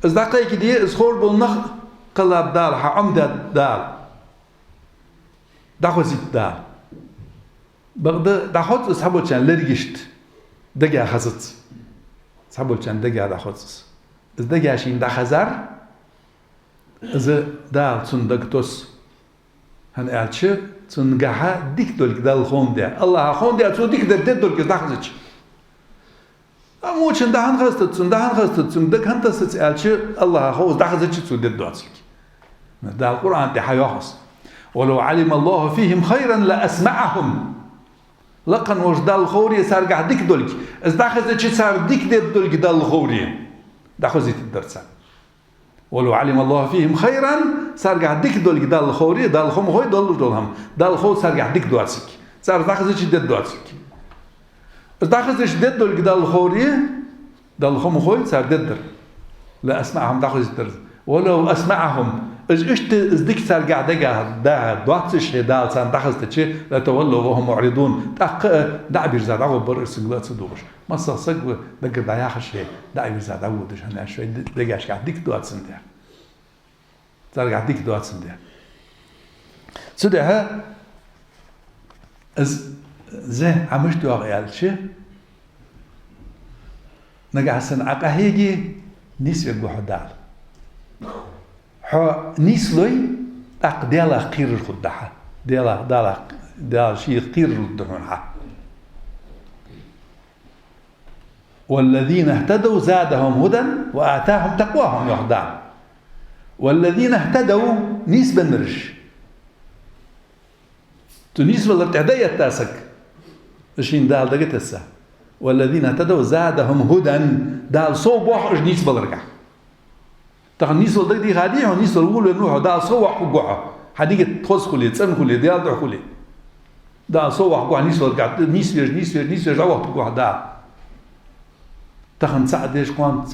از دقيقة دي از خور بالنخ قلب دال عمدة دال دخوزيت دال بغدا دخوت أصحابه كان لرجشت دقيقة خزت أصحابه كان دقيقة دخوت إذا دقيقة شين دخزار إذا دال صندقتوس هن أعتش صندقها ديك دولك دال خون ده الله خون ده أتو ديك ده دولك دخزتش أمو شندهان خزت صندق هن تسات أعتش الله خوز دخزتش تو ده دوتسك ده القرآن ده حيوحص ولو علم الله فيهم خيرا لأسمعهم لقن وجدال الخوري سارقع ديك دولك إذا دخزت شي سار ديك دولك دال الخوري دخزت الدرس ولو علم الله فيهم خيرا سارقع ديك دولك دال الخوري دال الخم خوي دولهم دال الخور سارقع ديك دواتسك سار دخزت شي دد دواتسك إذا دخزت شي دد دولك دال الخوري دال الخم خوي سار ددر لا أسمعهم دخزت الدرس ولو أسمعهم إيش ذيك سرقة ده دواتش هدال سان دخلتشي لا تولوا وهم معرضون دع بيرزاد عود بر سجلات صدوش ما صدق دق ضياع شيء دع بيرزاد عود هنا شوي دقاش قاعد ديك دوات سندر سرقة ديك دوات سندر سدها از زه عمشت واقعال شيء نجح سن عقهيجي نسي بوحدال نيسلوي تاق ديالا قير الخدحة ديالا شيء قير الدهونها والذين اهتدوا زادهم هدى وآتاهم تقواهم يهدان والذين اهتدوا نيس بنرش تنيس ولا تعدي التاسك إشين دال دقت هسه والذين اهتدوا زادهم هدى دال صوبح إش نيس بالرجع تخن نيس بالدقي غادي هو نيس الأول نوح دال صوح وجوعه حديقة تخص كلية تسمى كلية ديال ده كلية دال صوح وجوع نيس بالرجع نيس يرجع وقت وجوع دال تخن سعدش قوان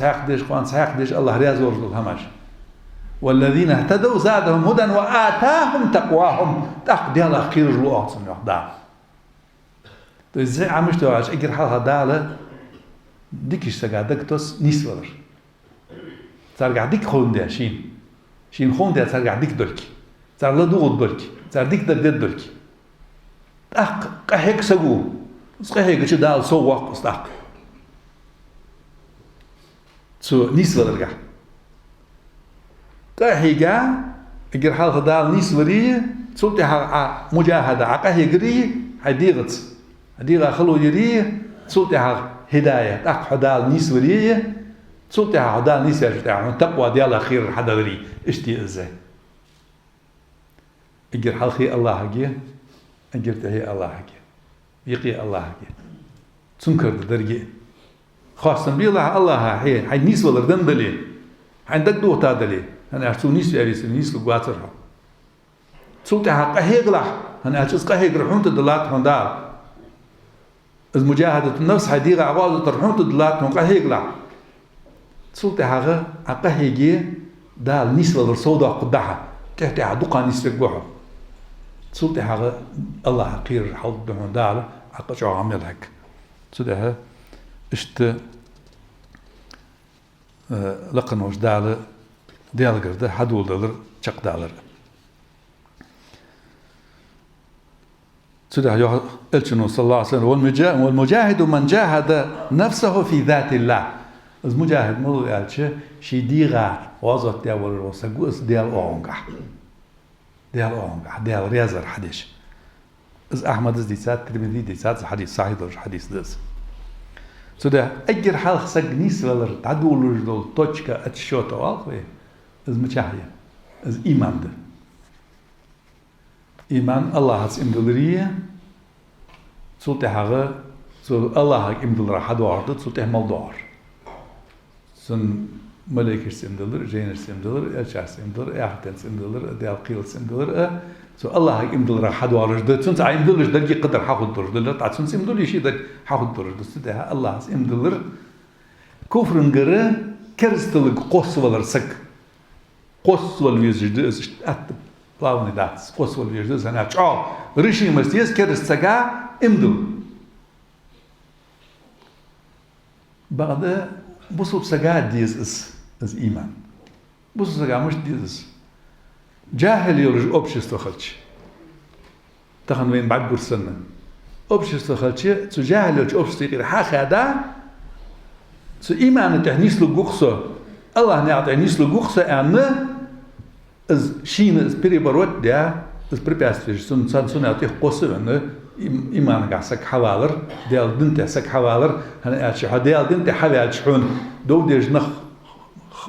ساقدش الله رياض ورجل همش والذين اهتدوا زادهم هدى وآتاهم تقواهم تاخد ديال أخير الوقت سنوح دال تو ازاي عمشتو عاش اگر حالها داله ديكش ساقادك توس نيس ولر سارقع ديك خون ديا شين خون ديا سارقع ديك دولكي سار لا دوغد دولكي سار ديك دردت دولكي قهيك ساقو قهيك شو دال سوق استاق سو نيس ولر قا قهيقا اگر حالها دال نيس وريه سلطي مجاهدة عقهي قريه حديغت هديغا خلو يريه تسلطها هداية تاق حدال نيس وريه تسلطها حدال نيس يرجع تقوى ديال خير حدا وري اشتي ازاي اجر حلخي الله حقي اجر تهي الله حقي يقي الله حقي تنكر درجي خاصة بيلا الله هي نيس ولا دندلي عندك دو تادلي انا ارتو نيس يريس نيس لغواترها تسلطها قهيغلا انا ارتو قهيغ رحمت دلات هندال از مجاهدة النفس هديغا عوازة ترحون تدلات نوقع هيقلع تسلطي حاغة عقا هيجي دال نسوة للصودة قدها تحتي عدوقا نسوة قوحة تسلطي حاغة الله حقير حوض دهون دال عقا شو عمل هك تسلطيها اشت لقنوش دال ديال قرده حدول دالر شق دالر سيدنا الشنو صلى الله عليه وسلم والمجاهد من جاهد نفسه في ذات الله المجاهد مو قالش شي ديغا وظت ديال الوسقوس ديال اونغا ديال رياضر حديث از احمد از ديسات ترمذي ديسات حديث صحيح حديث دز سيدنا اجر حال خسق نيس ولر تعدول دول توچكا اتشوتو والله از مجاهد از ايمان ده إيمان الله هس إمدلرية سلطة حاجة الله هك إمدلر حد وارد سلطة مالدار سن ملائكة سيمدلر جينر سيمدلر إلشار سيمدلر إعتن سيمدلر ديال قيل سيمدلر سو الله هك إمدلر حد وارد سن تعي إمدلر درجي قدر حاخد درج دلر تعد سن سيمدلر يشي درج حاخد درج سلطة الله هس إمدلر كفر نجرة كرستلق قص ولا سك قص ولا يزجد أتب плавный дат, способ вижу за начало. Решимость есть, когда сага имду. بعد بصوا سجا ديز از إيمان. بصوا سجا مش ديز. جاهل يرج общество خلش. تخن وين بعد برسنا. общество خلش. تو جاهل يرج общество غير حاجة تو إيمان تهنيس لجوخسه. الله نعطي تهنيس لجوخسه أنا از شين از بريبروت ده از بريباستيش سن أعطيه قصة أنه إيمان قاسك حوالر ديال دنت سك حوالر هن أشي ديال دنت حوالر شحون دو ديج نخ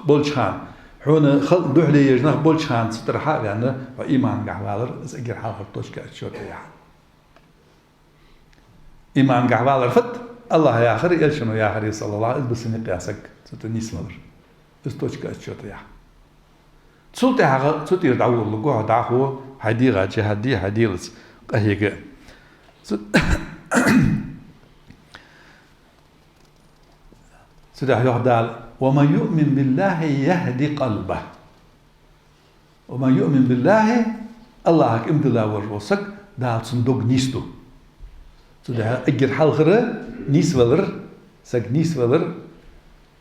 بولشان حون خل دوحلي يجنخ بولشان سترحا يعني إيمان قحوالر از أجر حوالر توش كأشوت يعني إيمان قحوالر فت الله يا آخر يلشنو يا آخر صلى الله عليه وسلم قاسك ستنيس مدر از توش كأشوت يعني تسوتي حاجة تسوتي يدعو الله جوه دعوه هديغة جهدي هديلس قهيجة سيدي يهدال ومن يؤمن بالله يهدي قلبه ومن يؤمن بالله الله أكمل الله ورسك دال صندوق نيستو سيدي أجر حلقة نيس ولر سك نيس ولر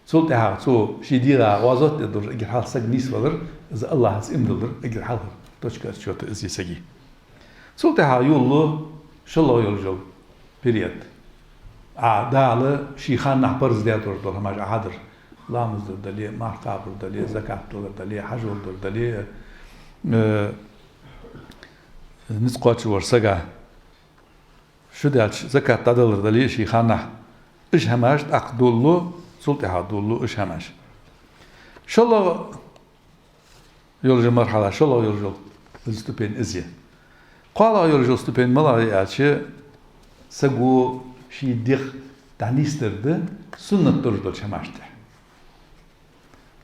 سلطة ها سو شديرة وازت يدور أجر حال سج نيس ولر إذا الله هس إمدلر أجر حال توشكر شوت إزي سجي سلطة ها يولو شلو يلجو بريد دالة شيخان نحبرز دياتور دول هماج عادر لامز دليل مارقاب دليل زكاة دليل حج دليل نسقط ورسجا شو ده زكاة تدلر دليل شيخان نح إيش هماج أقدولو سلطة هادولو إيش هماش شو الله يلجو مرحلة شو الله يلجو استبين إزيه قال يلجو استبين ملا يأتي سجو شي ديخ تعنيسترد سنة دول شماشته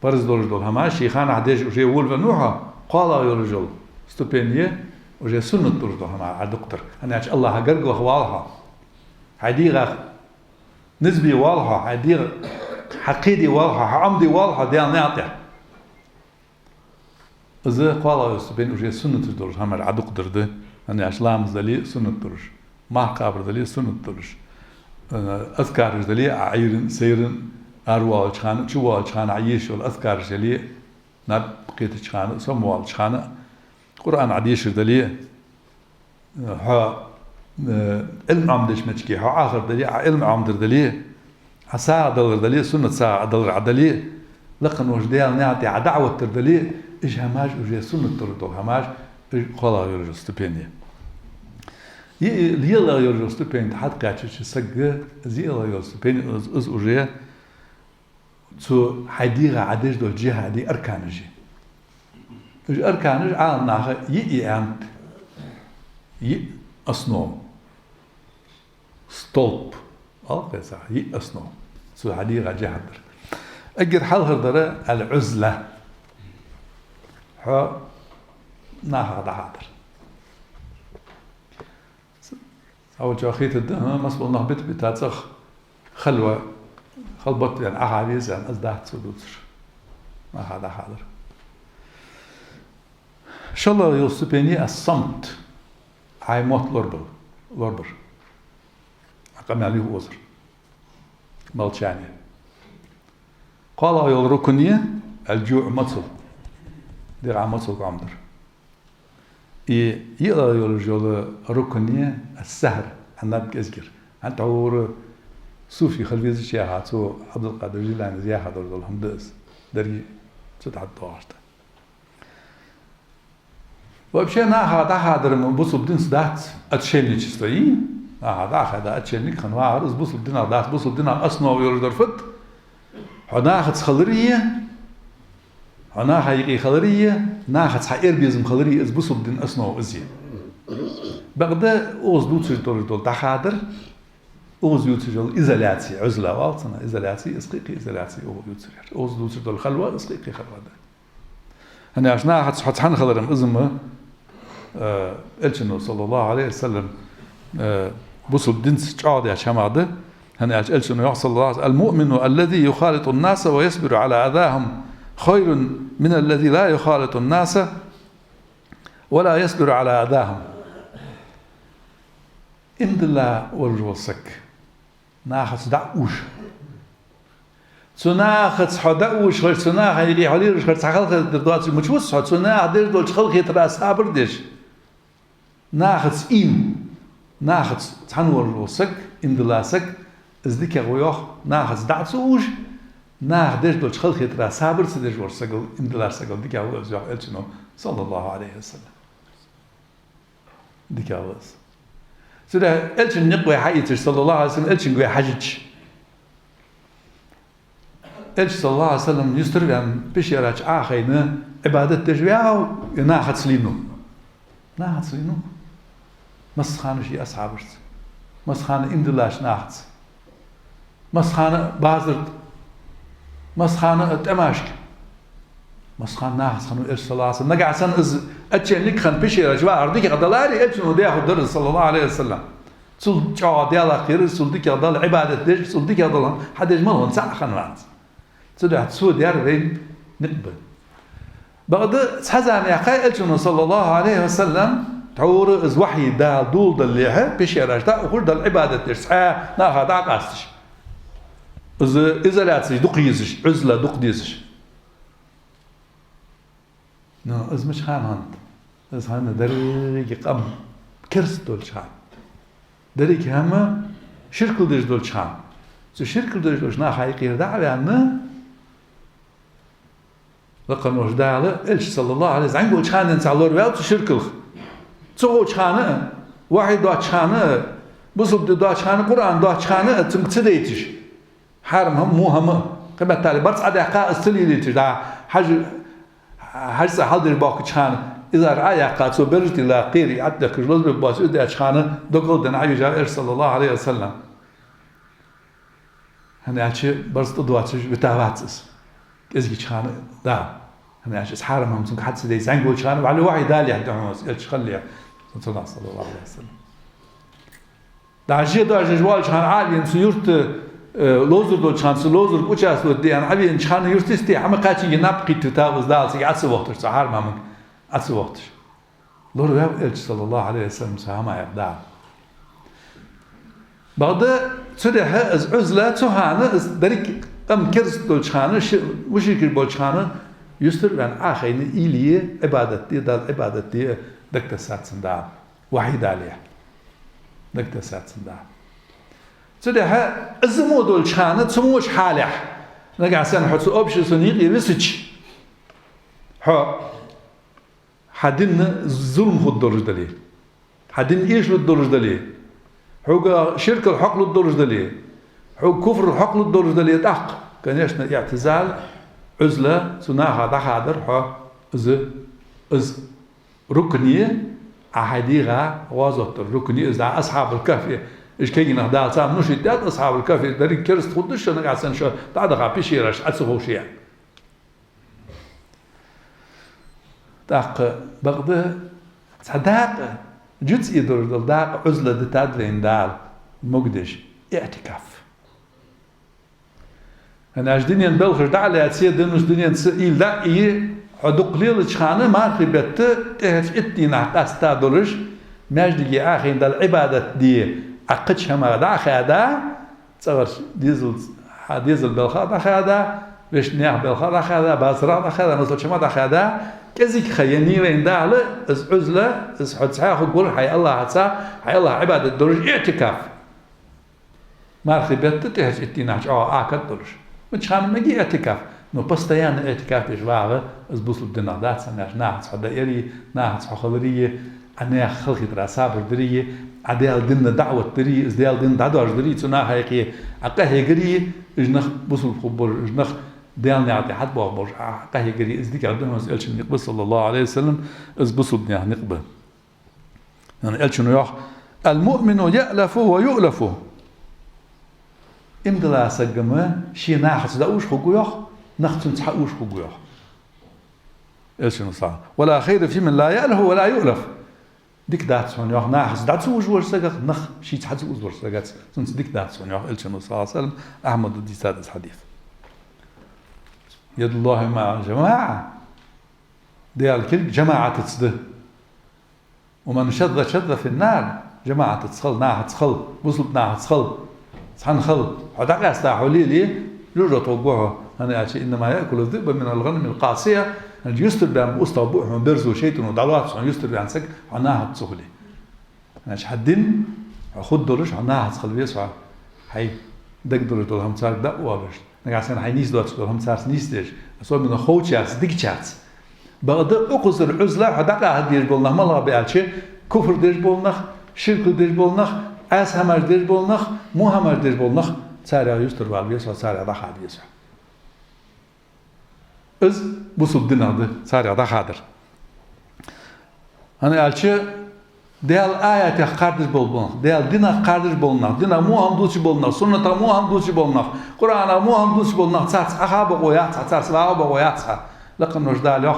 برز دول هماش شيخان عديش وجي ولف نوحة قال يرجل ستوبينيه وجي سنة دول هما على دكتور أنا أش الله هجرج وخوالها هديغة نسبي والها هديغة حقيدي والها عمدي والها ديال نعطيه إذا قال ستوبين وجي سنة دول هما على دكتور ده أنا أش لام زلي سنة دول ما قابر دلي سنة دول أذكار دلي عيرن سيرن أروال شخان شوال شخان عيش والأذكار دلي نبقيت شخان سموال شخان قرآن عديش دلي ها علم عمدش مشكي ها آخر دلي علم عمدر دلي ساعة دلر دلي سنة ساعة دلر عدلي لكن وجديال نعطي عدعوة دلي إيش هماج وجه سنة دلر هماج خلا يرجع ستبيني يلا يرجع ستبين تحت قاتش سجى زيلا يرجع ستبين از وجه تو حديقة عديش دول جهة دي أركانجي أركانج عالنا يأنت أصنوم stolp كذا أصنوم تو حديقة جهة أجر حال هذا العزلة ها ناهض حاضر أول جاخيت الدم مسبوق نهبط بتاعتخ خلوة خلبط يعني أحاديث يعني أزداد سدوتر ما هذا حاضر إن شاء الله يوسفيني الصمت عيموت لوربر أقام عليه وزر مالشاني قال يا الركنية الجوع مصل دير عمصل قامدر يقدر يرجع ركنية السهر عندنا بكذكر أنت هو صوفي خلفيز الشيخ عطو عبد القادر جيلاني زياحة دول الحمدس دري تتعد دوارته وبشينا هذا حاضر من بوصل بدين سدات أتشيلني تشتري هذا أتشيلني كان واعرز بوصل بدين دات بوصل بدين أصنع ويرجع فت هنا أخذ خلرية هنا حقيقي خلرية ناخذ حقير بيزم خلرية إز بوصل بدين أصنع وأزي بعد أوز دوتش دول تحاضر أوز يوتشل إزالاتي عزلة والصنا إزالاتي إسقيقي إزالاتي أوز دوتش دول خلوة إسقيقي خلوة ده أنا عشان أخذ حتحن خلرم إزمه إلشنو صلى الله عليه وسلم بوصل بدين سجاد يا شماده أنا عش إلشنو يحصل الله المؤمن الذي يخالط الناس ويصبر على أذاهم خير من الذي لا يخالط الناس ولا يصبر على أذاهم إن الله ورجوسك ناخذ دعوش سناخذ حدعوش غير سناخ يجي حليرش غير تخلق الدرجات مشوس سناخ دير دول تخلق يتراس أبردش ناخذ ناخذ تنور وسك إن الله سك إزديك غيوخ ناخذ دعوش ناخذ دير دول تخلق يتراس أبرد سدير ورسك إن الله سك ديك أول زياح إلشنو صلى الله عليه وسلم ديك أول سده إلشن نقوى حياتش صلى الله عليه وسلم إلشن قوى حجج إلش صلى الله عليه وسلم يستر بأن بشيرات آخرين عبادة تجويع وناخذ سلينو ناخذ سلينو مسخان شيء أصحابرت مسخان إندلاش ناخذ مسخان بازرت مسخان تماشك مسخان ناخذ خانو إلش صلى الله عليه وسلم نقع سن إز أتشين لك خان بشيرات جوا أرديك قدلاري إلش وديه درس صلى الله عليه وسلم سل جوا ديال خير سل ديك قدل عبادة ديش سل ديك قدل حد يجملهم ساعة خنوات سدح سود يارين نقبل بعد حزام يا إلشنو صلى الله عليه وسلم تعور إز وحي دا دول دليها بشيرات دا وكل دل عبادة درس ناخذ دا قاستش إذا لا تسي دقيزش عزلة دقديزش نو إز مش خان هند إز هند دريك قم كرس دول شان دريك هم شركل دش دول شان سو شركل دش دول شنا حقيقي دعوة عنه لقن وجداله إلش صلى الله عليه وسلم عنده شان إنسان الله رواية تشركل تو شانه واحد دا شانه بصب دا شانه قرآن دا شانه تمتديتش حرم هم مو هم كما تالي برس عدا قا استليليتش دا حاج حاضر باقي شانه إذا رعايا قاتو برجت لا قيري عدك جلوز بباس إدي أشخانة دقل دنعي جاء صلى الله عليه وسلم هني عشي برز تدواتش بتاواتس إزجي شخانة دا هني عشي سحارة ما مسنك حد سدي زنقول شخانة وعلى وعي دالي عند عموس إلش خليها صلى الله عليه وسلم دا عشي دا جوال شخانة عالي سيورت لوزر دول شخانة لوزر كوشاس ودي أنا عبي إن شخانة يورتستي عم قاتشي ينبقي تتاوز دال سي عسى وقتش سحار ما منك عسى وقتش لور يا إلش صلى الله عليه وسلم سهما يبدع بعد تريها از عزلة تهانة از دريك أم كرس دولشانة وش يكير بولشانة يستر عن آخرين إليه عبادتي دال عبادتي دكت ساتسن دا وحيد عليه دكت ساتسن دا تريها أزمو دولشانة تسموش حالح نقع سان حتى أبشر سنيق يرسج ها حدين ظلم خد درج دليه حدين إيش للدرج دليه حوق شرك الحق للدرج دليه حوق كفر الحق للدرج دليه دق كان يشنا اعتزال عزلة سناها دخادر ها از ركنية أحديها وازط الركنية از أصحاب الكهف إيش كيجينا دال سام نشيدات أصحاب الكهف دري كرست خدش أنا قاعد سنشر تعدها بيشيرش أتصفوا شيء دق بغده صداق جزء يدور داق عزلة دتادلين دال مقدش اعتكاف أنا أجدني نبلغ دعلة أتسير دنوش دنيا نسئل دا إيه حدو قليل تشخانة ما خبت تهش اتنين عقاس تادولش ماجدي آخين دال عبادة دي أقدش هما دا خادا تصور ديزل بلخا دا خادا بيش نياح بلخا دا خادا بازرا دا خادا نزل شما دا خادا كذيك خياني وين داله از عزلة از حدسها خقول حي الله حتى حي الله عبادة درج اعتكاف ما خبت تهش اتنين عش آكد درج مش خان مجي اعتكاف نو بستيان اعتكاف إجواء از بوصل بدنا دات سناش ناحت حدائري ناحت حخلرية أنا خلقي ترى صابر دريه عدال دنا دعوة دريه از دال دنا دعوة دريه تنا هيك عقه يجري إجنخ بوصل خبر إجنخ دال نعطي حد بابر عقه يجري از ديك عندنا از إلش نقبل صلى الله عليه وسلم از بوصل بدنا نقبل يعني إلش نياح المؤمن يألف ويؤلف إمدلا سجمة شيء ناحس داوش خجويخ نختم تحوش خجويخ إيش نصع ولا خير في من لا يأله ولا يؤلف ديك دات سون يخ ناحس دات سوج ورسجت نخ شيء تحت سوج ورسجت سنت ديك دات سون يخ إيش نصع صلى الله عليه وسلم أحمد دي سادس حديث يد الله مع جماعة دي الكل جماعة تصده ومن شذ في النار جماعة تدخل ناحة تدخل وصل ناحة تدخل سنخل حداك استحولي لي لوجو توقعه أنا أشي إنما يأكل الذئب من الغنم القاسية يستر بأن أستوبعهم برزو شيطان ودعوات يستر بأن سك عناها تسخلي أنا حدين خد درش عناها تسخل بيسوا هاي دك درش دول هم صار دقوا برش نقاسن هاي نيس دوت دول هم صار نيستش أصلا من خوتشاس ديكشاس بعد أقصر عزلة حداك هدير بولنا ما الله بيعشى كفر دير بولنا شرك دير بولنا أس همر دير بولنا مو همر دير بولنا سارع يستر بالبيس وسارع ضحى بيسوا از بوصل دينا ده سارع ضحى در أنا ألشة ديال آيات قاردش بولنا ديال دينا قاردش بولنا دينا مو هم دوش بولنا سنة مو هم دوش بولنا قرآن مو هم دوش بولنا تسات أخاب قويات تسات سبعة قويات لكن نجدال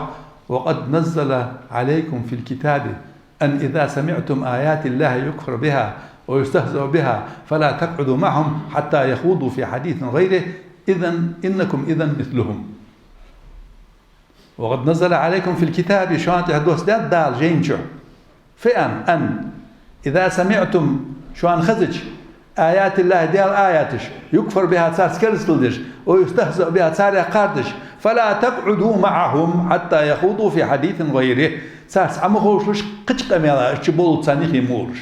وقد نزل عليكم في الكتاب أن إذا سمعتم آيات الله يكفر بها ويستهزأ بها فلا تقعدوا معهم حتى يخوضوا في حديث غيره إنكم إذا مثلهم وقد نزل عليكم في الكتاب شوان تهدوس دال جينجو فئن أن إذا سمعتم شوان خزج آيات الله ديال آياتش يكفر بها تسار سكرسلدش ويستهزأ بها تسار قاردش فلا تقعدوا معهم حتى يخوضوا في حديث غيره سار سعمخوش قش قميلا اشتبول تسانيخي مورش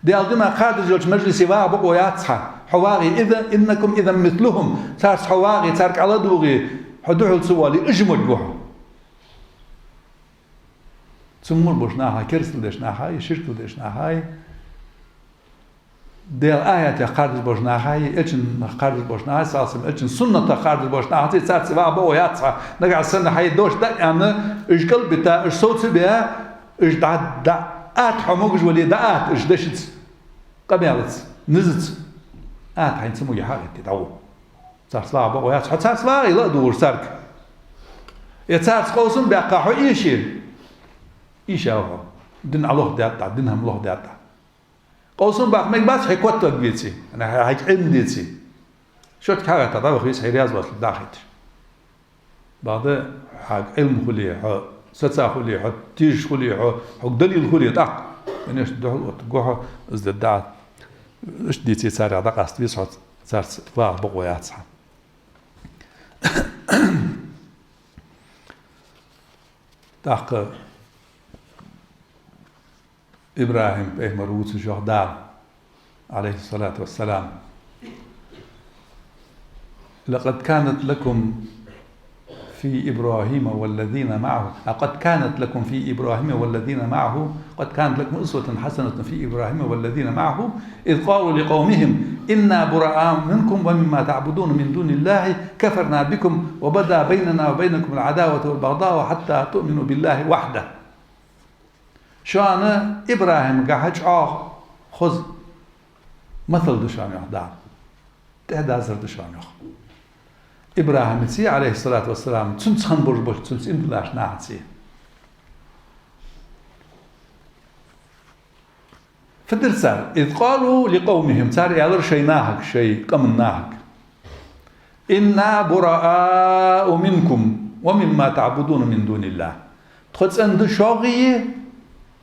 ديال ديما قاردش جلش مجلسي وابق وياتسها حواغي إذا إنكم إذا مثلهم سار حواغي تارك على دوغي حدوحوا السوالي اجمد بوحو تسمور بوش ناها كرسل ديش ناهاي شركو ديش ناهاي ديال آيات قارد بوجناهاي إجن قارد بوجناهاي سالسم إجن سنة قارد بوجناهاي تسات سبعة بو ياتسا نقع السنة هاي دوش دا أنا إج قلبتا إج صوت بها إج دعات حموج ولي دعات إج دشت قبيلت نزت هاي نسمو يحاغي تدعو تسات سبعة بو ياتسا حتى تسات سبعة إلا دور سارك يتسات قوسم بيقاحو إيشير إيشاوها دين الله داتا دينهم الله داتا قوسم باق ميك باس حكوت تقبيتي أنا هيك عنديتي شو تكاغا تضاوخ خيس حيرياز واسل داخلت بعد حق علم خليه حق ستسا خليه حق تيج خليه حق دليل خليه داق يعني ايش تقوح ازداد ايش ديتي سارع داق استويس حق صار واحد بقويات صح داق إبراهيم به مروت الجهدان عليه الصلاة والسلام لقد كانت لكم في إبراهيم والذين معه قد كانت لكم في إبراهيم والذين معه قد كانت لكم أسوة حسنة في إبراهيم والذين معه إذ قالوا لقومهم إنا براء منكم ومما تعبدون من دون الله كفرنا بكم وبدا بيننا وبينكم العداوة والبغضاء حتى تؤمنوا بالله وحده شان إبراهيم قاعد خذ مثل دشان يهدع تهدازر دشان يخ إبراهيم تي عليه الصلاة والسلام تنسخن برج تنس إن بلاش ناعتي فدرسال إذ قالوا لقومهم تاري على شيء ناهك شيء قم ناهك إنا براء منكم ومما تعبدون من دون الله تخذ عند شاغي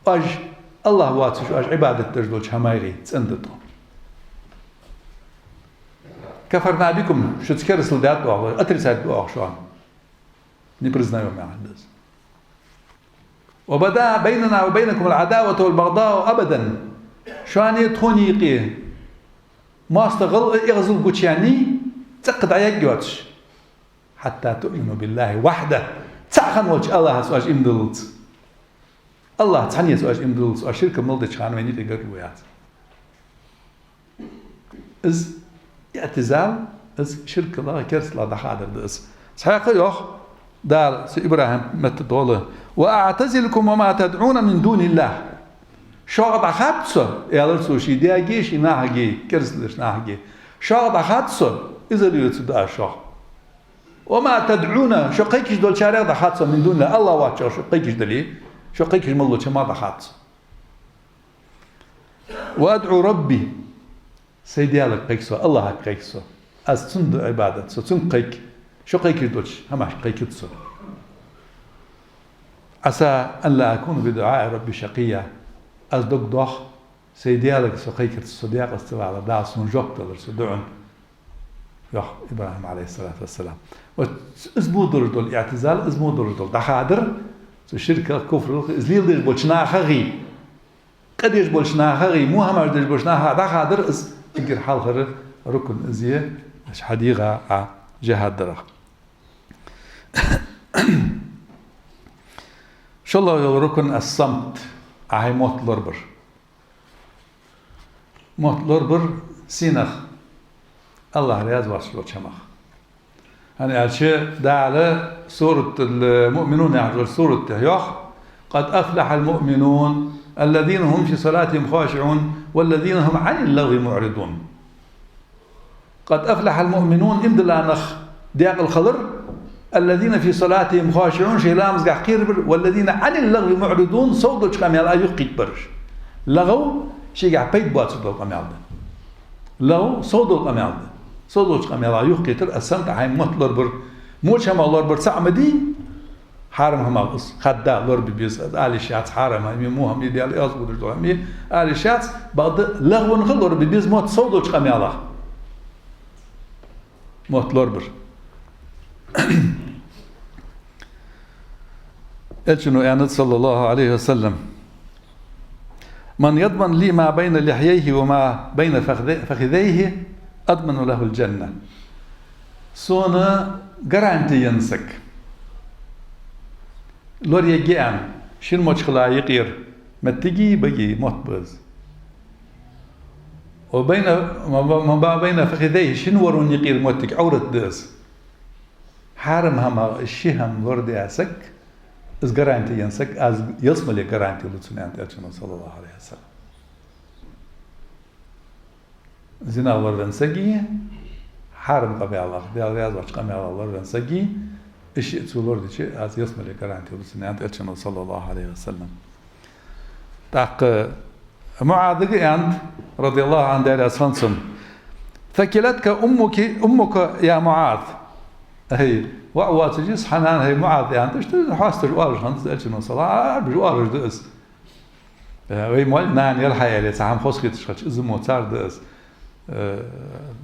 أج الله واتش أج عبادة تجدول شمايري تندتو كفرنا بكم شو تكرس لدات بوغ أترسات بوغ شوان نبرزنا يوم عندز وبدا بيننا وبينكم العداوة والبغضاء أبدا شوان يتخوني يقيه ما استغل يغزل قوتشاني تقد عيك جوتش حتى تؤمنوا بالله وحده تاخن وجه الله سواج إمدلت الله تعني سواج إمدلت سواج شركة ملدش خان ويني في قرقويات إز اعتزال إز شرك الله كرس لا دخادر دس صحيح يوخ دار إبراهيم متدوله وأعتزلكم وما تدعون من دون الله شاغد أخدسو يالرسو شي دياجي شي ناهجي كرس لش ناهجي شاغد أخدسو إذا ليوتو دا شاغ وما تدعون شو قيكش دول شارع دخاتسو من دون الله الله واتشو شو قيكش دلي شو قيكش ملو شما دخاتسو وأدعو ربي سيدي على قيكسو الله قيكسو از تند عبادت سو تند قيك شو قيكش دولش هماش قيكتسو عسى أن لا أكون بدعاء ربي شقيا از دوك دوخ سيدي على سو قيكتسو دياق استوى على داس ونجوك دولر سو دعون يخ إبراهيم عليه الصلاة والسلام وإزمو دول اعتزال إزمو دول دخادر سو شركة كفر إزليل ديش بولشنا خغي قد يش بولشنا خغي مو هماش ديش بولشنا دخادر إز إنكر حال خير ركن إزيه مش حديقة جهاد درخ شو الله ركن الصمت هاي موت لربر موت لربر سينخ الله رياض واسلو شمخ أنا أشياء ده على سورة المؤمنون يعني سورة يخ قد أفلح المؤمنون الذين هم في صلاتهم خاشعون والذين هم عن اللغو معرضون قد أفلح المؤمنون إمد نخ دياق الخضر الذين في صلاتهم خاشعون شيلامز قحقير والذين عن اللغو معرضون صوتوا شكام يلا يقيت برش لغو شيء قاع بيت بات صوتوا قام لغو صوتوا قام صوتوا قام يلا يقيت السمت هاي مطلر بر موش هم الله بر سعمدي حرم هم أص خدا لرب بيز آل شات حرم هم مو هم يديال أصبر جدول هم آل شات بعد لغو نخل لرب بيز موت صوتوا قام يلا موت لربر إلشنو يعني صلى الله عليه وسلم من يضمن لي ما بين لحييه وما بين فخذيه أضمن له الجنة سونا garanti ينسك لور يجيان شين موش خلا يقير متجي بجي موت بز وبين ما بين فخذيه شنور يقير موتك عورة داس حارم هما الشهم وردي أسك إز جرانتي ينسك أز يصمل جرانتي لتسني أنت أتشنا صلى الله عليه وسلم زنا وردن سجي حارم قبي الله ديال رياض وش قبي الله وردن سجي إيش تقولور دي شيء أز يصمل جرانتي لتسني أنت أتشنا صلى الله عليه وسلم تاق معاذ عند رضي الله عنه دار أسفنسم ثكلتك أمك يا معاذ هي وأواتجيس حنان هي معاذ يعني تشتري حاستر وارج هنز ألشنا صلاة بجوارج دقس وهي مول نان يلحق اللي سهم خسكي تشخش إذا موتار دقس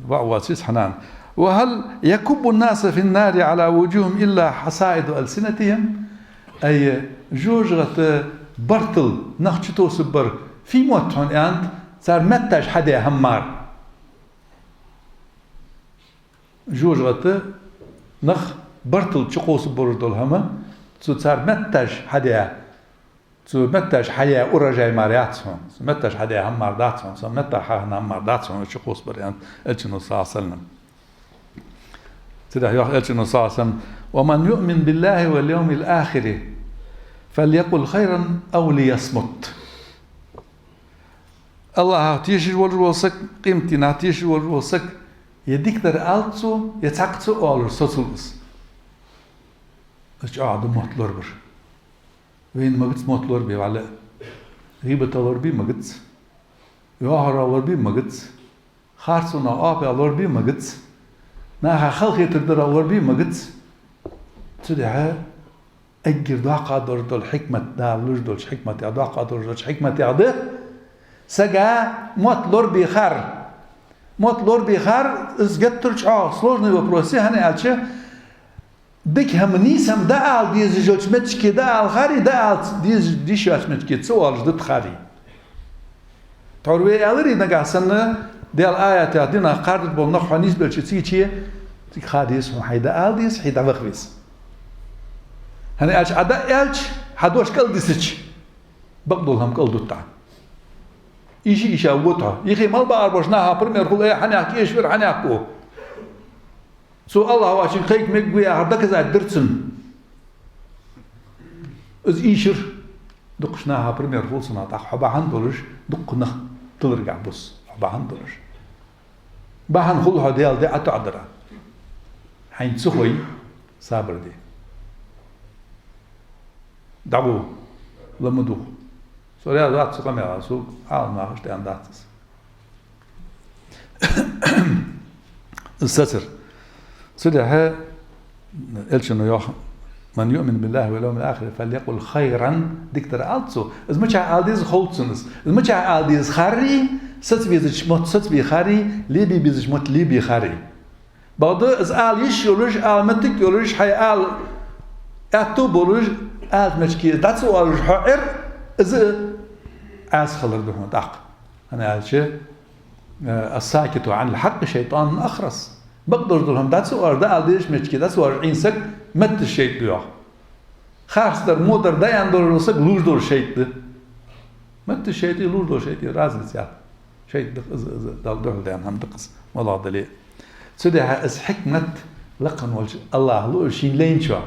وأواتجيس حنان وهل يكب الناس في النار على وجوههم إلا حصائد ألسنتهم أي جوجرة برتل نخشتو سبر في موتون أنت صار متاج حدا همار جوجرة نخ برتل تشقوس بردول هما صار متاج حدا متاج حياة أورجاي مارياتهم متاج حدا همار داتهم متاج حنا همار داتهم تشقوس بريان الجنو صلى الله عليه وسلم تدا يا الجنو صلى الله عليه وسلم ومن يؤمن بالله واليوم الآخر فليقل خيرا أو ليصمت الله تيجي والروسك قيمتي ناتيجي والروسك يديك در ألتو يتعقتو أول سوتلوس إيش قاعد مطلور بر وين ما قلت مطلور بي وعلى غيبة طلور بي ما قلت يوهر أولور بي ما قلت خارصنا أبي أولور بي ما قلت ناها خلقي تقدر أولور بي ما قلت تدعى أجر دعاء دور دول حكمة دالوش دولش حكمة يا دعاء دولش حكمة يا ده سجى مطلور بخار مطلور بخار إزجترش سложный вопрос هني ألشة ديك هم نيسم دال ديز جلش متشكي دال خاري دال ديش متشكي سوالش ضد خاري تعرفي ألري نجاسنا ديال آية تعطينا قارد بالنخ ونيس بالشتيشي تك خاديس هم حيدا ألديس حيدا وخبيس هني ألش عدا ألش حدوش كل ديسش بقدولهم كل دوتا إيشي إيشا وطها يخي مال باربوشناها برمير خل إيه حناك إيش فر حناكو سو الله واشين خيك مقويا هردك زي درتسن إز إيشر دقشناها برمير خل سنة حبا هندولش دقنا تلرقع بس حبا هندولش باهن خلها ديال دي أتعدرا حين تسخوي صابر دي دعوه لما دوخ Så det är rätt så kommer jag så allmänna förstånd detta. الستر سيدي ها قالش انه من يؤمن بالله واليوم الاخر فليقل خيرا ديكتر also es möchte all diese holzens es möchte all dieses khari sitz wie sich mot sitz wie khari libi wie sich mot libi khari بعد es all iş yoluş almatik yoluş hay al atu boluş az meçki that's all her is as خلر به دق انا قالش الساكت عن الحق شيطان اخرس بقدر لهم that's all ده aldيش meçki that's all insek met şeyt diyor خاص در مودر ده اندورسك لوج دور şeytti met şeyti لوج دور şeyti razı ya şeyt dal dol ده هم دقس والله دلي سدي اس حكمه لقن الله لو شي لين شو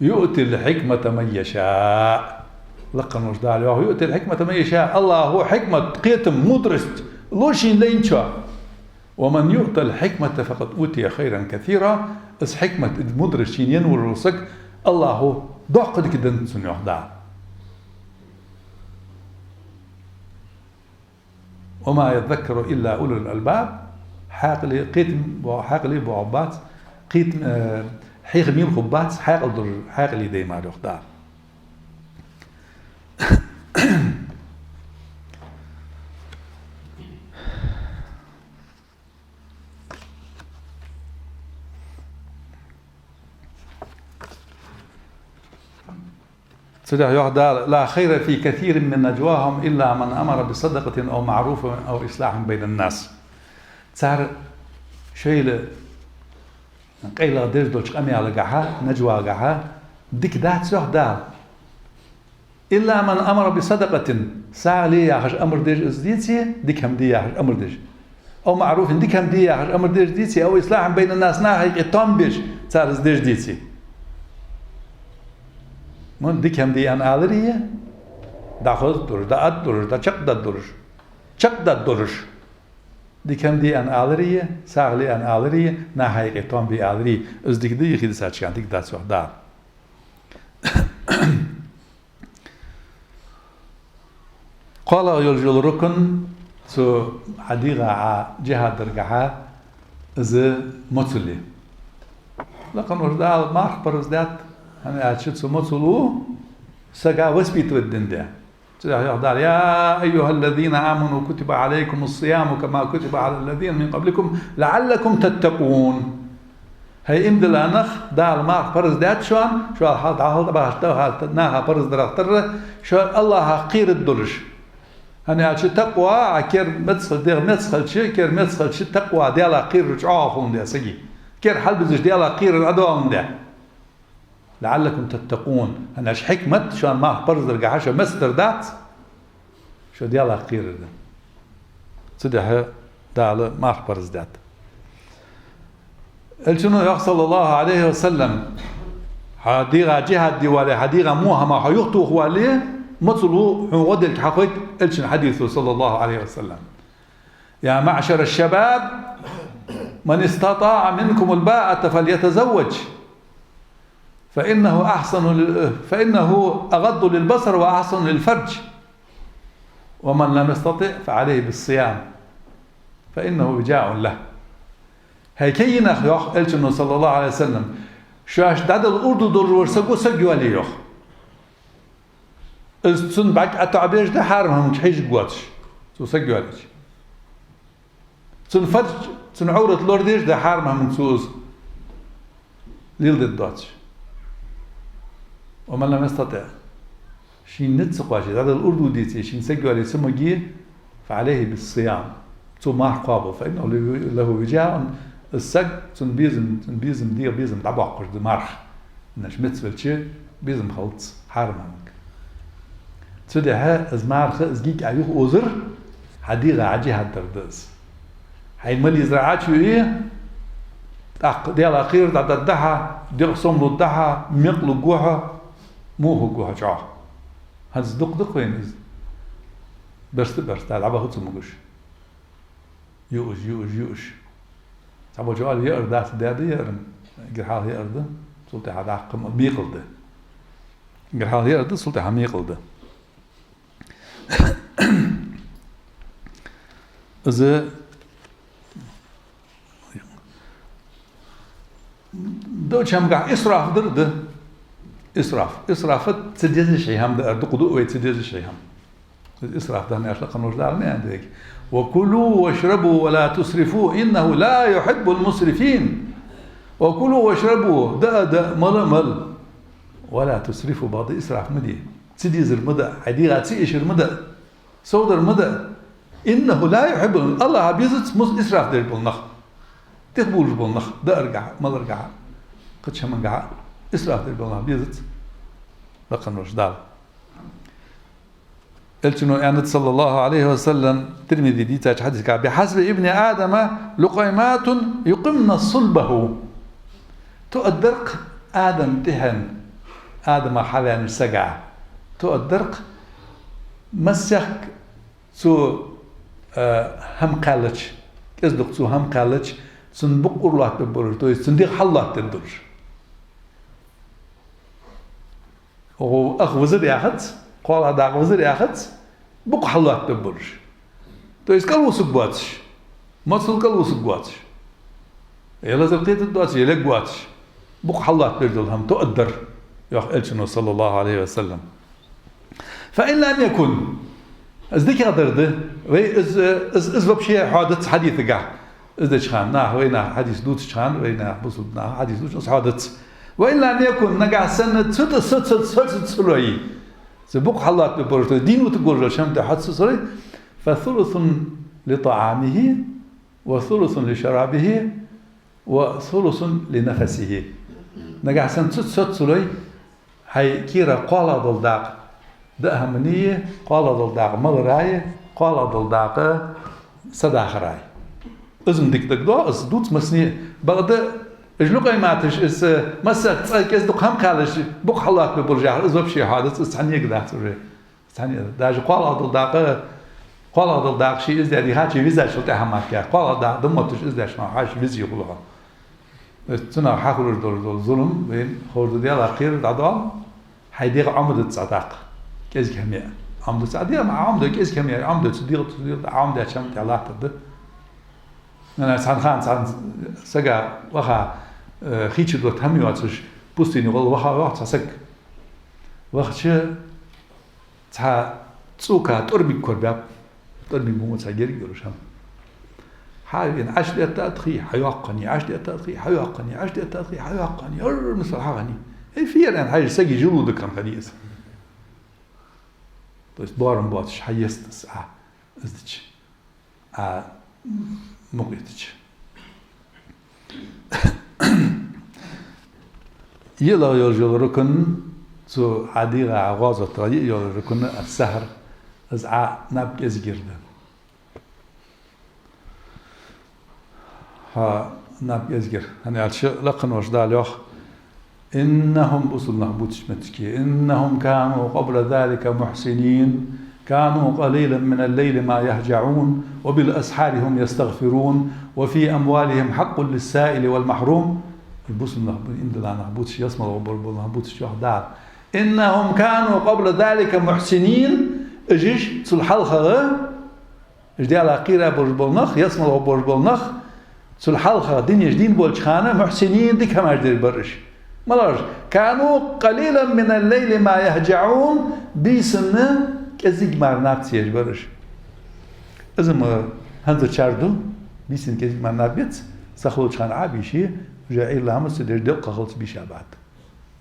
يؤتي الحكمه من يشاء لقن وش دال يؤتي الحكمه من يشاء الله هو حكمه قيتم مدرست لو شي لين شو ومن يؤتى الحكمه فقد اوتي خيرا كثيرا اس حكمه مدرسين ينور راسك الله هو ضاق كده سن يخدع وما يذكر الا اولو الالباب حاقلي قيتم وحاقلي بعبات قيتم حيخ مين خبات حاقلي ديما يخدع لا خير في كثير من نجواهم إلا من أمر بصدقة أو معروف أو إصلاح بين الناس. صار شيء قيل دير دوش قمي على جها نجوا جها ديك دات سوح دال إلا من أمر بصدقة سالي يا خش أمر ديج إزديتي ديك هم دي يا خش أمر ديج أو معروف ديك هم دي يا خش أمر ديج ديتي أو إصلاح بين الناس ناهي إتام بيج صار إزديج ديتي من ديك هم دي أنا آلرية دا خذ درج دا أد درج دا شق دا درج ديك هم دي أنا آلرية ساغلي أنا آلرية ناهي إتام بي آلرية إزديك دي يخيد ساتشان ديك دا سوح دار قال يرجل ركن سو حديقة جهة درجها إذا مطلي لكن وجدال ما أخبر ذات أنا أشيد سو مطلو سجا وسبيت ودين ده يا أيها الذين آمنوا كتب عليكم الصيام كما كتب على الذين من قبلكم لعلكم تتقون هي إمدل أنخ دال ما فرز دات شو الحال تعال تبعه ناها فرز درختر شو الله قير الدرج أنا أشي تقوى عكير مدخل دير مدخل شيء كير مدخل شيء تقوى ديالا قير رجعافهم ده سجي كير حل بزج ديالا قير العدوهم ده لعلكم تتقون أنا أش حكمة شو ما فرز درجة شو مستر دات شو ديالا قير ده صدق دال ما فرز دات الجنو صلى الله عليه وسلم حديقة جهة ديوالي حديقة موها ما حيخطو خواليه مطلو ودل حقيت الجن حديثه صلى الله عليه وسلم يا معشر الشباب من استطاع منكم الباءة فليتزوج فإنه أغض للبصر وأحسن للفرج ومن لم يستطع فعليه بالصيام فإنه وجاء له هيكينا يوخ الجنو صلى الله عليه وسلم شاش داد الأردو دور ورسقو سقوا لي يوخ السن بعد التعبير ده حارمهم تحيش قواتش سو سقوا لي سن فرج سن عورة لورديش ده حارمهم سوز ليل الدواتش ومن لم يستطع شين نتسقواشي داد الأردو ديتي شين سقوا لي سمجي فعليه بالصيام سو ما حقابه فإنه له وجاء السق سن بيزم دير بيزم دعبقش دمارخ نش متسولشي بيزم خلص حارمك تدها ازمارخ ازجيك ايوه اوزر حديقة عجي هالدردز هاي ملي زراعات ايه ديال اخير ددها ديال صملو ددها ميقلو جوها مو هو جوها جاه هز دق وين برست لعبه خدس مقش يوش أبو جوال يقرد ذات دادي يقرن قرحال يقرد سلطة هذا عقم ميقلده قرحال يقرد سلطة ميقلده إذا دوش هم قاع إسراف درده إسراف تسديز شيء هم ده قدوة ويتسديز شيء هم الإسراف ده ما أشلق النور دار ما عندك وكلوا واشربوا ولا تسرفوا إنه لا يحب المسرفين وكلوا واشربوا ده مل ولا تسرفوا بعض إسراف مدي تسديز المدى عديغة تسيش المدى صودر المدى إنه لا يحب الله بيزت إسراف دير بالنخ تقبول بالنخ ده أرجع ما أرجع قدش هم أرجع إسراف دير بالنخ بيزت لقن رشدال التنو يعني صلى الله عليه وسلم ترمذي دي تاج حديث بحسب ابن آدم لقيمات يقمن صلبه تؤدرق آدم تهن آدم حاليا السجع تؤدرق مسك سو هم قالش إصدق سو هم قالش سنبق الله تبرر تو سندق الله تدر وأخ وزر ياخد قال هذا وزر ياخد بق الله تبرر تو إسكال وسقواتش ما تسلكال وسقواتش يلا زبطيت الدواتش يلا قواتش بق الله تبرر هم تقدر يا ألشنو صلى الله عليه وسلم فإن لم يكن أزدك قدرده إز بشيء حادث حديث قاع إذا شخان نا وينا حديث دوت شخان وينا بصد نا حديث دوت حادث وإن لم يكن نقع سنة ست سلوي سبق الله تبرر دين وتقول شمت حدث سلوي فثلث لطعامه وثلث لشرابه وثلث لنفسه نقع سنة ست سلوي هاي كيرا قال ضلداق ده أهمنية قال ضلداق مغراي قال ضلداق صداخراي إذن ديك دو إز دوت مسني بعد إجلوك أي ماتش إز مسا تصير إز دوك هم خالش بوك حلاك ببرجع إز بشي حادث إز ثانية كده ترى ثانية داج قال ضلداق قال ضلداق شيء إز دادي هاتي فيزا شو تهمك يا قال ضلداق دمتش إز داش ما هاش فيزا كلها تنا حاول دول ظلم بين خورد ديال أخير دعوة حيدير عمد صداق كيز كمية عمد صديق مع عمد كيز كمية عمد صديق عمد شام تعلق تده أنا سان سجى وها خيش دوت همي واتش بوستيني وها وقت سك وقت شو تا تسوكا تربي كرباب تربي مو تسجيري يروشام حاين عشت التأدخي حيوقني عشت التأدخي حيوقني عشت التأدخي حيوقني مثل حاغني إيه في الآن حاجة سجي جلودك كم حديث بس بارم باتش حيستس ازدش مقيتش يلا يرجل ركن تو عديغة عغازة طريق يلا ركن السهر از نبقى زجرده ها ناب يزجر هني على شيء لقن وجدال يخ إنهم بوصلنا بوتش متكي إنهم كانوا قبل ذلك محسنين كانوا قليلا من الليل ما يهجعون وبالأسحار هم يستغفرون وفي أموالهم حق للسائل والمحروم البوصلنا إن لا نهبوتش يسمى وبربل نهبوتش يخدع إنهم كانوا قبل ذلك محسنين إجيش تلحل خغ إجدي على قيرة بربل نخ يسمى وبربل نخ سلحالخا دنيا جدين بولشخانة محسنين ديك هم أجدر برش ملاش كانوا قليلا من الليل ما يهجعون بيسن كزيج مارنابت يجبرش إذا ما هنزل شاردو بيسن كزيج مارنابت سخلوش خان عابيشي وجاء إلا هم سدر دقة خلص بيشابات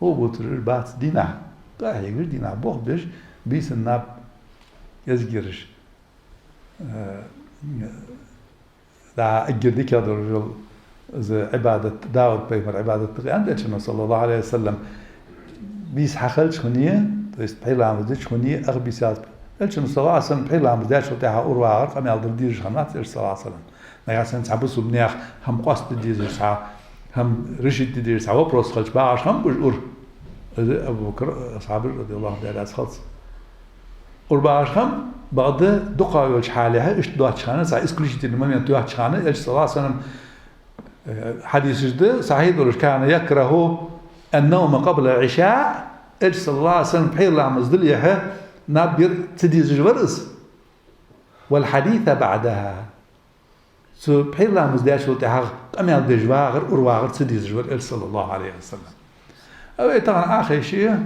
هو بوتر بات دينا قاعد يقول دينا بوخ بيش بيسن ناب يزجرش دا أجدك هذا الرجل عبادة داود بيمر عبادة عند شنو صلى الله عليه وسلم بيس حخل شخنية بس بحيل عم بدش شخنية أغبي ساز شنو صلى الله عليه وسلم بحيل عم بدش وتاعها أروع قام يالدر دير شخنات صلى الله عليه وسلم ما يحسن تعبس بنياخ هم قصد دير ساعة هم رشيد دير ساعة وبروس خلش باعش هم بجور أبو بكر أصحاب رضي الله عنه خلص أربعة هم بعد دقة يولش حالها إيش دوات شانة سا إسكليشتي المهم دوات شانة إيش صلى الله عليه وسلم حديث جد صحيح دولش كان يكره النوم قبل العشاء إيش صلى الله عليه وسلم بحير الله مزدل يها نابير تديز جورس والحديث بعدها سو بحير الله مزداش وتاها قام دجواغر أرواغر تديز جور إيش صلى الله عليه وسلم أو طبعا آخر شيء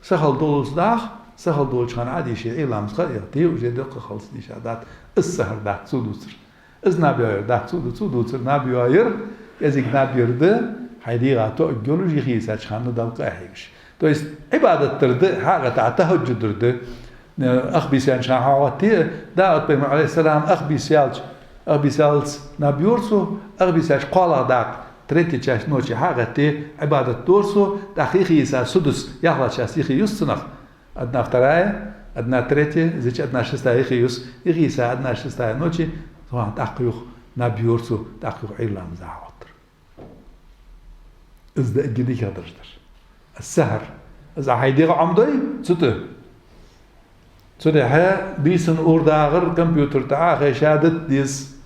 سهل دولس داخ سهل دول كان عادي شيء إلا مسخر يعطيه وجد دقة خلص دي شهادات السهر ده سودوتر إز نبياير ده سودوتر نبياير يزيك نبياير ده حيدي غاتو أجولوجي خيسة كان دلقة هيكش تويس عبادة ترد حاجة تعتهج ترد أخ بيسان شاعاتي داود بيمر عليه السلام أخ بيسالش نبيورسو أخ بيسالش قالا داك تريتي تشاش نوشي حاجة تي عبادة دورسو دقيقي سا سدس يخلص شاسيخي يستنخ أدنى вторая, أدنى третья, значит أدنى шестая خيوس, إخيسا أدنى шестая ночи, طبعا تحقيق نبيورسو تحقيق علام زعوتر. إذا أجديك هدرجتر. السهر إذا حيديق عمدي سته ها بيسن أورداغر كمبيوتر تعاقي شادت ديس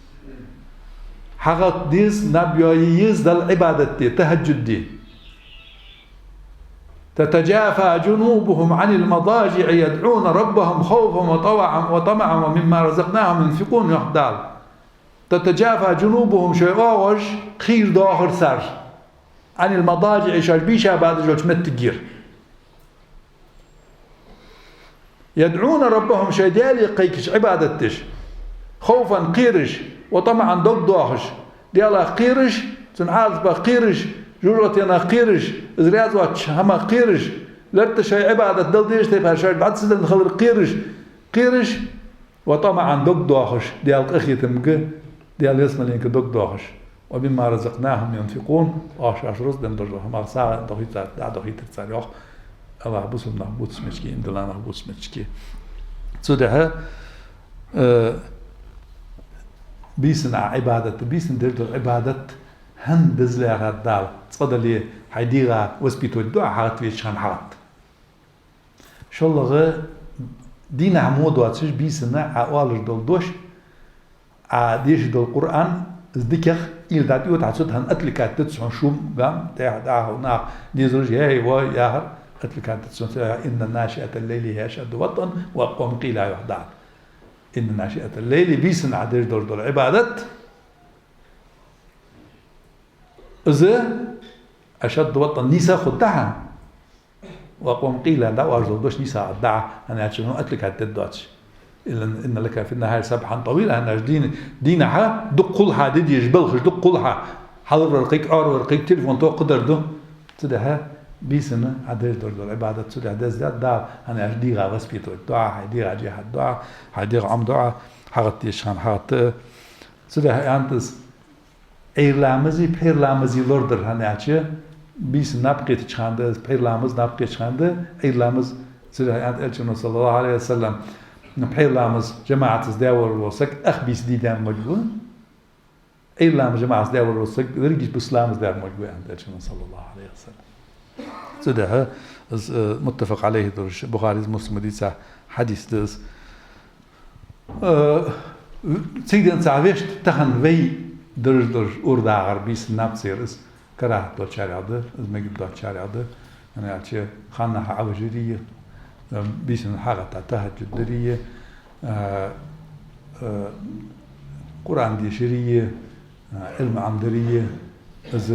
حقت ديس نبيويز دل عبادتي تهجد دي تتجافى جنوبهم عن المضاجع يدعون ربهم خوفا وطمعا ومما رزقناهم ينفقون يحدال تتجافى جنوبهم شيئاوش خير داخر سر عن المضاجع شربيشا بعد جوج متجير يدعون ربهم شيدالي قيكش عبادتش خوفا قيرش وطمعا دوك داخش ديالا قيرش تنعاذ بقيرش جورتنا قيرش إزرياز واتش هما قيرش لرتش عبادة دل ديش تبها شرط بعد سيدنا خلر قيرش وطمعا دوك داخش ديال أخي تمك ديال يسمى لينك دوك داخش وبما رزقناهم ينفقون آش رز دم درجة هما ساعة دوخي ترساليوخ Allah busum nach Butzmitschki in der nach Butzmitschki. Zu der بيسن عبادة بيسن درد عبادة هن دزلها الدال تصدر لي حيديغا وسبيتو الدعاء حرت فيش خان حرت شو الله دين عمود واتش بيسن عوالج دول دوش عاديش دول القرآن ذكر إل دات يوت عصد هن أتلكات تتسون شوم قام داع هنا نيزرج هاي وياهر أتلكات تتسون إن ناشئة الليل هي أشد وطن وأقوم قيل يحدث إن ناشئة الليل بيسن عدير دول عبادة إذا أشد وطن نيسا خدها وقوم قيل دعوة أرزل دوش نيسا الدعاء أنا أتشنو أتلك هتدواتش إن لك في النهاية سبحا طويلة أنا دينها دقلها دي يجبلخش دقلها حضر ورقيك ورقيك تليفون تو قدر دو تدها بيسنا عدير دول عبادة تدها دزداد دا أنا أجديغا غسبيتو الدعاء هيديغا جهة الدعاء هيديغا عم دعاء حغت يشان حغت تدها أنتس إيرلامزي بيرلامزي لوردر هنأتش بيس نبقيت تشاندز بيرلامز نبقيت تشاندز إيرلامز تدها أنت ألشنا صلى الله عليه وسلم بيرلامز جماعة الدول وسك أخبيس دي دام مجبور إيرلامز جماعة الدول وسك رجيش بسلام دام مجبور أنت ألشنا صلى الله عليه وسلم تدها متفق عليه درش بخاري مسلم ديسا حديث دس سيدنا تعرفت تخن وي درج أوردا غربيس نابسيرس كره دو شارعده از مجد دو شارعده أنا أشي خانة عوجرية بيسن حاجة تهجد درية قرآن دي شرية علم عمدرية از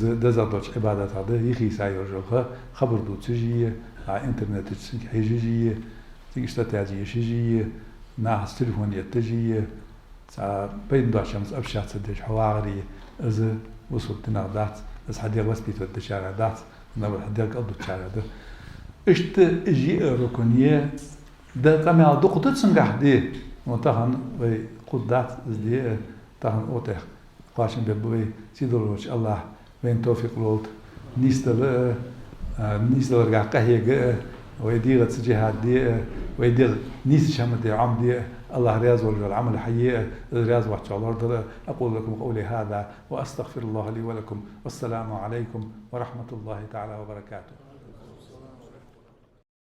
دزادوش عبادات هذا يخي ساير جوخه خبر دو تجيه على انترنت حجيجيه تيجي شجيه ناس تليفونيه تجيه بين دو شمس ابشات سدش حواري از وصلت نغدات از حديق بس بيتو الشارع دات نبر حديق قضوا الشارع ده اشت اجي ركنيه ده كما دقت تسنجح دي وطهن قدات دي طهن اوتخ قاشن ببوي سيدروش الله وين توفيق لولد نيستل رجع قهية ويدير تجهات دي ويدير نيس شمت عم دي الله رياض والعمل حياء رياض وحش الله أقول لكم قولي هذا وأستغفر الله لي ولكم والسلام عليكم ورحمة الله تعالى وبركاته.